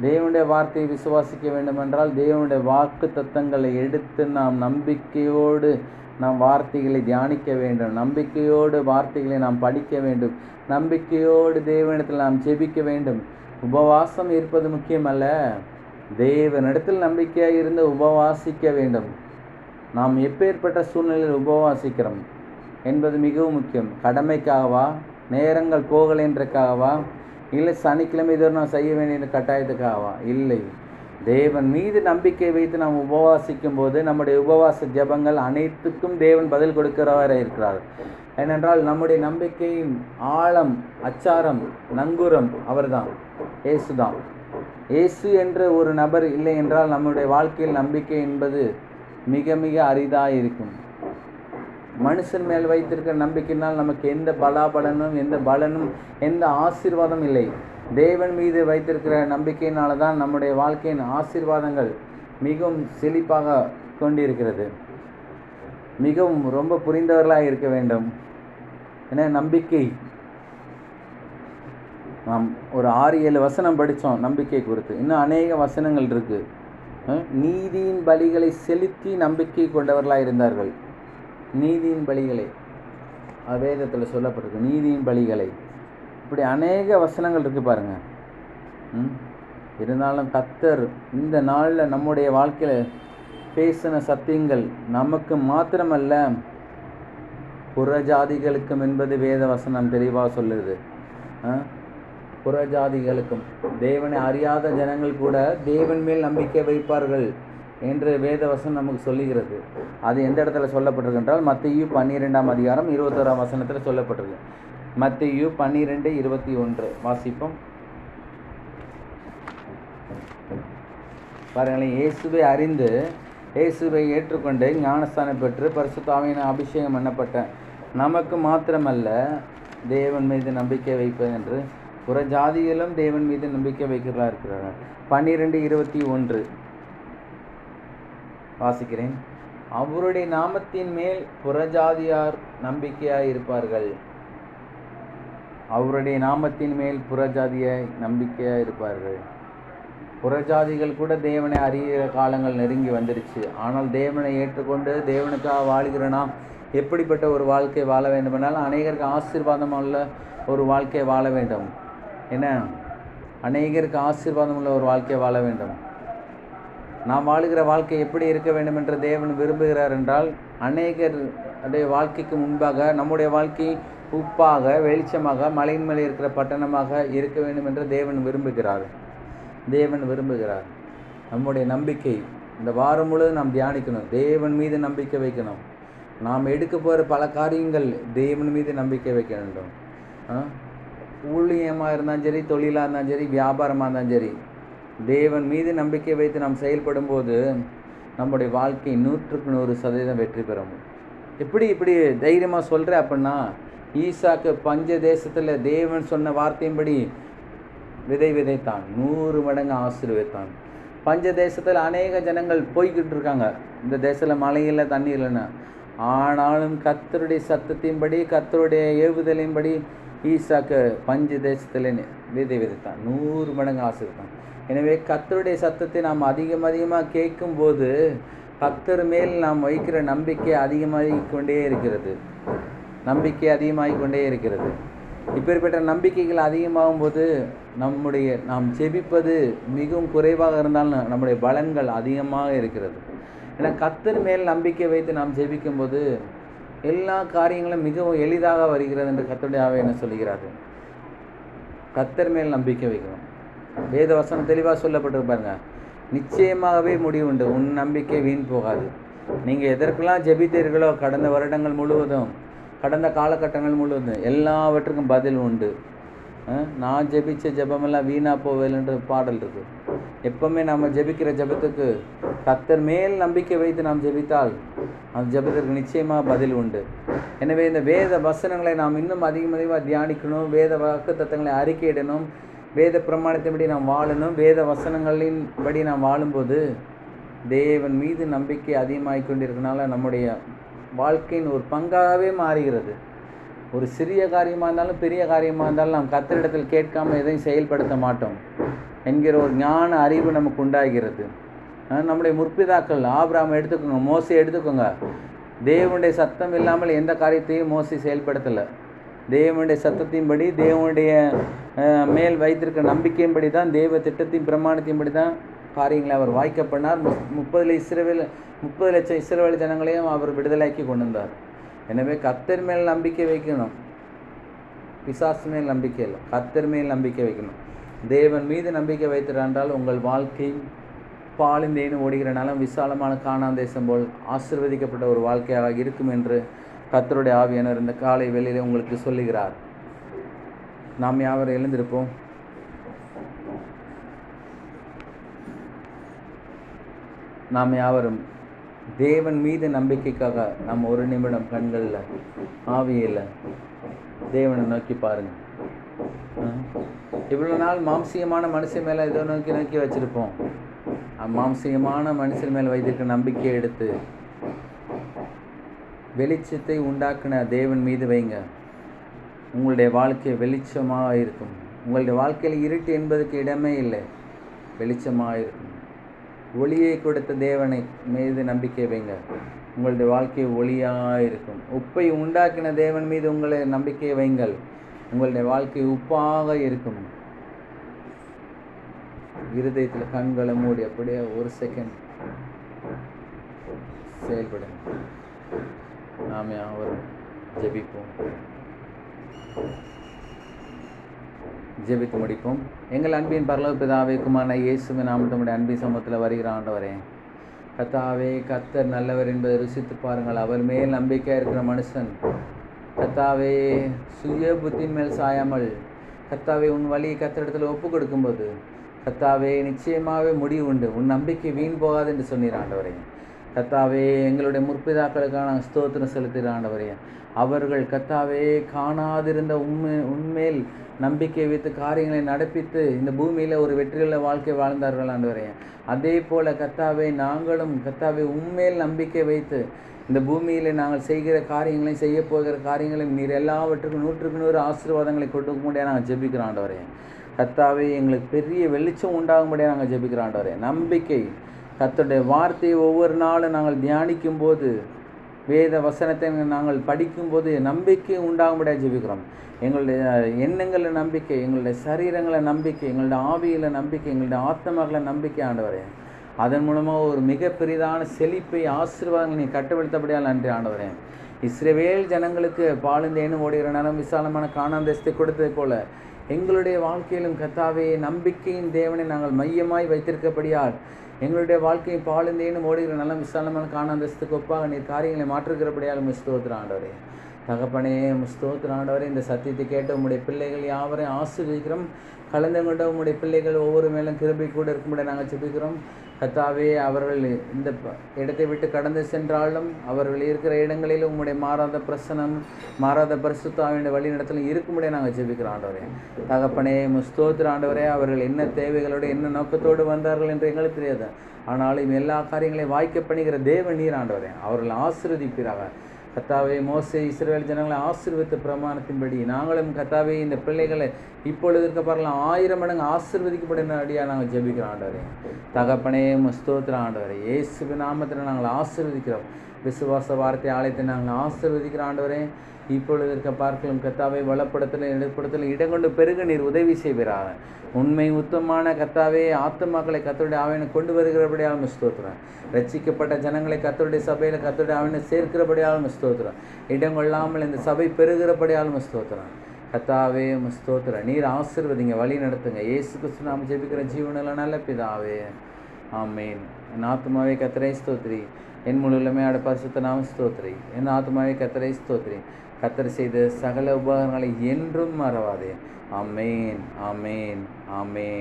தேவனுடைய வார்த்தையை விசுவாசிக்க வேண்டுமென்றால் தேவனுடைய வாக்கு தத்தங்களை எடுத்து நாம் நம்பிக்கையோடு நாம் வார்த்தைகளை தியானிக்க வேண்டும். நம்பிக்கையோடு வார்த்தைகளை நாம் படிக்க வேண்டும். நம்பிக்கையோடு தேவனிடத்தில் நாம் ஜெபிக்க வேண்டும். உபவாசம் இருப்பது முக்கியமல்ல, தேவனிடத்தில் நம்பிக்கையாக இருந்து உபவாசிக்க வேண்டும். நாம் எப்பேற்பட்ட சூழ்நிலையில் உபவாசிக்கிறோம் என்பது மிகவும் முக்கியம். கடமைக்காகவா, நேரங்கள் போகலைன்றக்காகவா, இல்லை சனிக்கிழமை இதோ நான் செய்ய வேண்டிய கட்டாயத்துக்காகவா? இல்லை. தேவன் மீது நம்பிக்கை வைத்து நாம் உபவாசிக்கும் போது நம்முடைய உபவாச ஜெபங்கள் அனைத்துக்கும் தேவன் பதில் கொடுக்கிறவராக இருக்கிறார். ஏனென்றால் நம்முடைய நம்பிக்கையின் ஆழம், அச்சாரம், நங்கூரம் அவர்தான், இயேசு தான். இயேசு என்ற ஒரு நபர் இல்லை என்றால் நம்முடைய வாழ்க்கையில் நம்பிக்கை என்பது மிக மிக அரிதாக இருக்கும். மனுஷன் மேல் வைத்திருக்கிற நம்பிக்கையினால் நமக்கு எந்த பலாபலனும், எந்த பலனும், எந்த ஆசீர்வாதம் இல்லை. தேவன் மீது வைத்திருக்கிற நம்பிக்கையினால தான் நம்முடைய வாழ்க்கையின் ஆசீர்வாதங்கள் மிகவும் செழிப்பாக கொண்டிருக்கிறது. மிகவும் ரொம்ப புரிந்தவர்களாக இருக்க வேண்டும். ஏன்னா நம்பிக்கை, நாம் ஒரு 6-7 வசனம் படித்தோம் நம்பிக்கை குறித்து. இன்னும் அநேக வசனங்கள் இருக்குது. நீதியின் பலிகளை செலுத்தி நம்பிக்கை கொண்டவர்களாக இருந்தார்கள். நீதியின் பலிகளை வேதத்தில் சொல்லப்பட்டிருக்கு, நீதியின் பலிகளை. இப்படி அநேக வசனங்கள் இருக்குது பாருங்கள். இருந்தாலும் கர்த்தர் இந்த நாளில் நம்முடைய வாழ்க்கையில் பேசின சத்தியங்கள் நமக்கு மாத்திரமல்ல, புறஜாதிகளுக்கும் என்பது வேத வசனம் தெளிவாக சொல்லுது. புறஜாதிகளுக்கும், தேவனை அறியாத ஜனங்கள் கூட தேவன் மேல் நம்பிக்கை வைப்பார்கள் என்று வேதவசனம் நமக்கு சொல்லுகிறது. அது எந்த இடத்துல சொல்லப்பட்டிருக்கு என்றால் மத்தேயு 12ஆம் அதிகாரம் 21ஆம் வசனத்தில் சொல்லப்பட்டிருக்கு. மத்தேயு 12:21 வாசிப்போம். பாருங்களேன், இயேசுவை அறிந்து இயேசுவை ஏற்றுக்கொண்டு ஞானஸ்தானம் பெற்று பரிசுத்த ஆவியினால் அபிஷேகம் பண்ணப்பட்ட நமக்கு மாத்திரமல்ல தேவன் மீது நம்பிக்கை வைப்பது என்று புறஜாதிகளும் தேவன் மீது நம்பிக்கை வைக்கிறதா இருக்கிறார்கள். 12:21 வாசிக்கிறேன். அவருடைய நாமத்தின் மேல் புறஜாதியார் நம்பிக்கையாய் இருப்பார்கள். அவருடைய நாமத்தின் மேல் புறஜாதியாய் நம்பிக்கையாய் இருப்பார்கள். புறஜாதிகள் கூட தேவனை அறிகிற காலங்கள் நெருங்கி வந்துடுச்சு. ஆனால் தேவனை ஏற்றுக்கொண்டு தேவனுக்காக வாழ்கிற நாம் எப்படிப்பட்ட ஒரு வாழ்க்கை வாழ வேண்டுமென்றால் அநேகருக்கு ஆசீர்வாதம் உள்ள ஒரு வாழ்க்கை வாழ வேண்டும். என்ன, அநேகருக்கு ஆசீர்வாதம் உள்ள ஒரு வாழ்க்கை வாழ வேண்டும். நாம் வாழுகிற வாழ்க்கை எப்படி இருக்க வேண்டும் என்று தேவன் விரும்புகிறார் என்றால், அநேகருடைய வாழ்க்கைக்கு முன்பாக நம்முடைய வாழ்க்கை உப்பாக, வெளிச்சமாக, மலையின் மேலே இருக்கிற பட்டணமாக இருக்க வேண்டும் என்று தேவன் விரும்புகிறார். நம்முடைய நம்பிக்கை இந்த வாரம் முழுவதும் நாம் தியானிக்கணும். தேவன் மீது நம்பிக்கை வைக்கணும். நாம் எடுக்க போகிற பல காரியங்கள் தேவன் மீது நம்பிக்கை வைக்க வேண்டும். ஊழியமாக இருந்தாலும் சரி, தொழிலாக இருந்தாலும் சரி, வியாபாரமாக இருந்தாலும் சரி, தேவன் மீது நம்பிக்கை வைத்து நாம் செயல்படும் போது நம்முடைய வாழ்க்கை 100% வெற்றி பெறும். இப்படி தைரியமாக சொல்கிறேன் அப்படின்னா, ஈசாக்கு பஞ்ச தேசத்தில் தேவன் சொன்ன வார்த்தையின்படி விதைத்தான், 100 மடங்கு ஆசீர்வதித்தான். பஞ்ச தேசத்தில் அநேக ஜனங்கள் போய்கிட்டு இருக்காங்க, இந்த தேசத்தில் மழை இல்லை, தண்ணி இல்லைன்னு. ஆனாலும் கர்த்தருடைய சத்தத்தின்படி, கர்த்தருடைய ஏவுதலின்படி ஈசாக்கு பஞ்ச தேசத்தில் விதைத்தான், 100 மடங்கு ஆசீர்வதித்தான். எனவே கர்த்தருடைய சத்தத்தை நாம் அதிகமாக கேட்கும்போது கர்த்தர் மேல் நாம் வைக்கிற நம்பிக்கை அதிகமாகிக் கொண்டே இருக்கிறது. இப்பேற்பட்ட நம்பிக்கைகள் அதிகமாகும் போது நாம் ஜெபிப்பது மிகவும் குறைவாக இருந்தாலும் நம்முடைய பலன்கள் அதிகமாக இருக்கிறது. ஏன்னா கர்த்தர் மேல் நம்பிக்கை வைத்து நாம் ஜெபிக்கும் போது எல்லா காரியங்களும் மிகவும் எளிதாக வருகிறது என்று கர்த்தருடைய ஆவி என்ன சொல்லுகிறாரு. கர்த்தர் மேல் நம்பிக்கை வைக்கணும். வேத வசனம் தெளிவாக சொல்லப்பட்டிருப்பாருங்க, நிச்சயமாகவே முடிவுண்டு, உன் நம்பிக்கை வீண் போகாது. நீங்கள் எதற்கெல்லாம் ஜெபித்தீர்களோ கடந்த வருடங்கள் முழுவதும், கடந்த காலகட்டங்கள் முழுவதும் எல்லாவற்றுக்கும் பதில் உண்டு. நான் ஜெபிச்ச ஜெபமெல்லாம் வீணாக போவேல்ன்ற பாடல் இருக்குது. எப்போவுமே நம்ம ஜெபிக்கிற ஜெபத்துக்கு கர்த்தர் மேல் நம்பிக்கை வைத்து நாம் ஜெபித்தால் அந்த ஜெபத்திற்கு நிச்சயமாக பதில் உண்டு. எனவே இந்த வேத வசனங்களை நாம் இன்னும் அதிகமாக தியானிக்கணும், வேத வாக்குத்தத்தங்களை அறிக்கையிடணும், வேத பிரமாணத்தின்படி நாம் வாழணும். வேத வசனங்களின் படி நாம் வாழும்போது தேவன் மீது நம்பிக்கை அதிகமாகிக் கொண்டிருக்கனால நம்முடைய வாழ்க்கையின் ஒரு பங்காகவே மாறுகிறது. ஒரு சிறிய காரியமாக இருந்தாலும் பெரிய காரியமாக இருந்தாலும் நாம் கர்த்தரிடத்தில் கேட்காமல் எதையும் செயல்படுத்த மாட்டோம் என்கிற ஒரு ஞான அறிவு நமக்கு உண்டாகிறது. நம்முடைய முற்பிதாக்கள் ஆபிரகாம் எடுத்துக்கோங்க, மோசே எடுத்துக்கோங்க. தேவனுடைய சத்தம் இல்லாமல் எந்த காரியத்தையும் மோசே செயல்படுத்தலை. தேவனுடைய சத்தத்தின்படி, தேவனுடைய மேல் வைத்திருக்க நம்பிக்கையின்படி தான், தேவ திட்டத்தின் பிரமாணத்தின்படி தான் காரியங்களை அவர் வாய்க்க பண்ணார். 30 லட்சம் இஸ்ரவேல் ஜனங்களையும் அவர் விடுதலையாக்கி கொண்டு வந்தார். எனவே கர்த்தர் மேல் நம்பிக்கை வைக்கணும். பிசாசு மேல் நம்பிக்கை இல்லை, கர்த்தர் மேல் நம்பிக்கை வைக்கணும். தேவன் மீது நம்பிக்கை வைத்திருந்தால் உங்கள் வாழ்க்கை பாலும் தேனும் ஓடுகிற நலம் விசாலமான கானான் தேசம் போல் ஆசீர்வதிக்கப்பட்ட ஒரு வாழ்க்கையாக இருக்கும் என்று கர்த்தருடைய ஆவியானவர் இந்த காலை வேளையிலே உங்களுக்கு சொல்லுகிறார். நாம் யாவரும் எழுந்திருப்போம். நாம் யாவரும் தேவன் மீது நம்பிக்கைக்காக நாம் ஒரு நிமிடம் கண்களில் ஆவியில் தேவனை நோக்கி பாருங்கள். இவ்வளோ நாள் மாம்சீகமான மனுஷன் மேலே ஏதோ நோக்கி வச்சுருப்போம். மாம்சீகமான மனுஷன் மேலே வைத்திருக்க நம்பிக்கையை எடுத்து வெளிச்சத்தை உண்டாக்குன தேவன் மீது வைங்க. உங்களுடைய வாழ்க்கை வெளிச்சமாக இருக்கும். உங்களுடைய வாழ்க்கையில் இருட்டு என்பதுக்கு இடமே இல்லை, வெளிச்சமாக இருக்கும். ஒளியை கொடுத்த தேவனை மீது நம்பிக்கை வைங்க, உங்களுடைய வாழ்க்கை ஒளியாக இருக்கும். உப்பை உண்டாக்கின தேவன் மீது உங்களை நம்பிக்கையை வைங்கள், உங்களுடைய வாழ்க்கை உப்பாக இருக்கும். இருதயத்தில் கண்களை மூடி அப்படியே ஒரு செகண்ட் செயல்படும். நாம் யாவரும் ஜெபிப்போம், ஜெபித்து முடிப்போம். எங்கள் அன்பின் பரலோக பிதாவே, குமாரனான இயேசுவின் நாமத்தினுடைய அன்பின் சமூகத்தில் வருகிற ஆண்டவரே, கர்த்தாவே, கர்த்தர் நல்லவர் என்பதை ருசித்து பாருங்கள். அவர் மேல் நம்பிக்கையாக இருக்கிற மனுஷன் கர்த்தாவே சுய புத்தின் மேல் சாயாமல் கர்த்தாவே உன் வழியை கர்த்தரிடத்தில் ஒப்பு கொடுக்கும்போது கர்த்தாவே நிச்சயமாகவே முடிவு உண்டு. உன் நம்பிக்கை வீண் போகாது என்று சொன்னீர் ஆண்டவரே. கர்த்தாவே, எங்களுடைய முற்பிதாக்களுக்காக நாங்கள் ஸ்தோத்திரம் செலுத்துகிற ஆண்டவரே. அவர்கள் கர்த்தாவே காணாதிருந்த உண்மையில் நம்பிக்கை வைத்து காரியங்களை நடப்பித்து இந்த பூமியில் ஒரு வெற்றியுள்ள வாழ்க்கை வாழ்ந்தார்கள் ஆண்டவரே. அதே போல் கர்த்தாவே, நாங்களும் கர்த்தாவே உண்மையில் நம்பிக்கை வைத்து இந்த பூமியில் நாங்கள் செய்கிற காரியங்களையும் செய்ய போகிற காரியங்களையும் நீர் எல்லாவற்றுக்கும் 100% ஆசீர்வாதங்களை கொடுக்க முடியாது நாங்கள் ஜெபிக்கிறோம் ஆண்டவரே. கர்த்தாவே, எங்களுக்கு பெரிய வெளிச்சம் உண்டாகும்படியாக நாங்கள் ஜெபிக்கிறோம் ஆண்டவரே. நம்பிக்கை கர்த்தருடைய வார்த்தையை ஒவ்வொரு நாளும் நாங்கள் தியானிக்கும் போது, வேத வசனத்தை நாங்கள் படிக்கும்போது நம்பிக்கை உண்டாகும்படியாக ஜெபிக்கிறோம். எங்களுடைய எண்ணங்களில் நம்பிக்கை, எங்களுடைய சரீரங்களில் நம்பிக்கை, எங்களுடைய ஆவியில் நம்பிக்கை, எங்களுடைய ஆத்மாக்களில் நம்பிக்கை ஆண்டவரே. அதன் மூலமாக ஒரு மிக பெரிதான செழிப்பை ஆசீர்வாதங்களை நீ கட்டவிழ்த்தபடியால் நன்றி ஆண்டவரே. இஸ்ரவேல் ஜனங்களுக்கு பாலும் தேனும் ஓடுகிற நலம் விசாலமான கானான் தேசத்தை கொடுத்தது போல எங்களுடைய வாழ்க்கையிலும் கர்த்தாவே நம்பிக்கையின் தேவனை நாங்கள் மையமாய் வைத்திருக்கபடியால் எங்களுடைய வாழ்க்கையை பாலும் தேனும் ஓடுகிற நலம் விசாலமான கானான் தேசத்துக்கு ஒப்பாக நீர் காரியங்களை மாற்றுகிறபடியால் ஸ்தோத்திரம் ஆண்டவரே. தகப்பனே, ஸ்தோத்திரம் ஆண்டவரே. இந்த சத்தியத்தை கேட்ட உம்முடைய பிள்ளைகள் யாவரையும் ஆசீர்வதிக்கிறோம். கலந்து கொண்ட உம்முடைய பிள்ளைகள் ஒவ்வொரு மேலும் கிருபை கூட இருக்கும்படி நாங்கள் ஜெபிக்கிறோம். கர்த்தாவே, அவர்கள் இந்த இடத்தை விட்டு கடந்து சென்றாலும் அவர்கள் இருக்கிற இடங்களில் உம்முடைய மாறாத பிரசனம், மாறாத பரிசுத்த ஆவியுடைய வழி நடத்தலும் இருக்கும்படியாக நாங்கள் ஜெபிக்கிறோம் ஆண்டவரே. தகப்பனே, ஸ்தோத்திரம் ஆண்டவரே. அவர்கள் என்ன தேவைகளோடு என்ன நோக்கத்தோடு வந்தார்கள் என்று எங்களுக்கு தெரியாது. ஆனாலும் எல்லா காரியங்களையும் வாய்க்க பண்ணுகிற தேவ நீர் ஆண்டவரே. அவர்கள் ஆசீர்வதிப்பீராக. கர்த்தாவே, மோசே இஸ்ரவேல் ஜனங்களை ஆசீர்வதித்த பிரமாணத்தின்படி நாங்களும் கர்த்தாவே இந்த பிள்ளைகளை இப்பொழுது இருக்க பாருலாம் 1000 மடங்கு ஆசீர்வதிக்கப்படினடியாக நாங்கள் ஜெபிக்கிறோம் ஆண்டவரே. தகப்பனே, ஸ்தோத்திரம் ஆண்டவரே. இயேசுவின் நாமத்தில் நாங்கள் ஆசீர்வதிக்கிறோம். விசுவாச வார்த்தை ஆலயத்தை நாங்கள் ஆசீர்வதிக்கிறோம் ஆண்டவரே. இப்பொழுது இருக்க பார்க்கலாம் கர்த்தாவே வளப்படுத்தல இடங்கொண்டு பெருக நீர் உதவி செய்வீராக. உண்மை உத்தமமான கர்த்தாவே ஆத்துமாக்களை கர்த்தருடைய ஆவியை கொண்டு வருகிறபடியாக ஸ்தோத்திரம். ரட்சிக்கப்பட்ட ஜனங்களை கர்த்தருடைய சபையில் கர்த்தருடைய ஆவியை சேர்க்கிறபடியாலும் ஸ்தோத்திரம். இடங்கொள்ளாமல் இந்த சபை பெருகிறபடியாலும் ஸ்தோத்திரம். கர்த்தாவே, ஸ்தோத்திரம். நீர் ஆசீர்வதிங்க, வழி நடத்துங்க. இயேசு கிறிஸ்து நாம ஜெபிக்கிற ஜீவனில் நல்ல பிதாவே, ஆமேன். என் ஆத்துமாவே கர்த்தரை ஸ்தோத்திரி, என் முழுமே ஆட பரிசுத்த நாம ஸ்தோத்திரி. என் ஆத்துமாவே கர்த்தரை ஸ்தோத்திரி. கர்த்தர் செய்த சகல உபகாரங்களை என்றும் மறவாதே. ஆமேன், ஆமேன், ஆமேன்.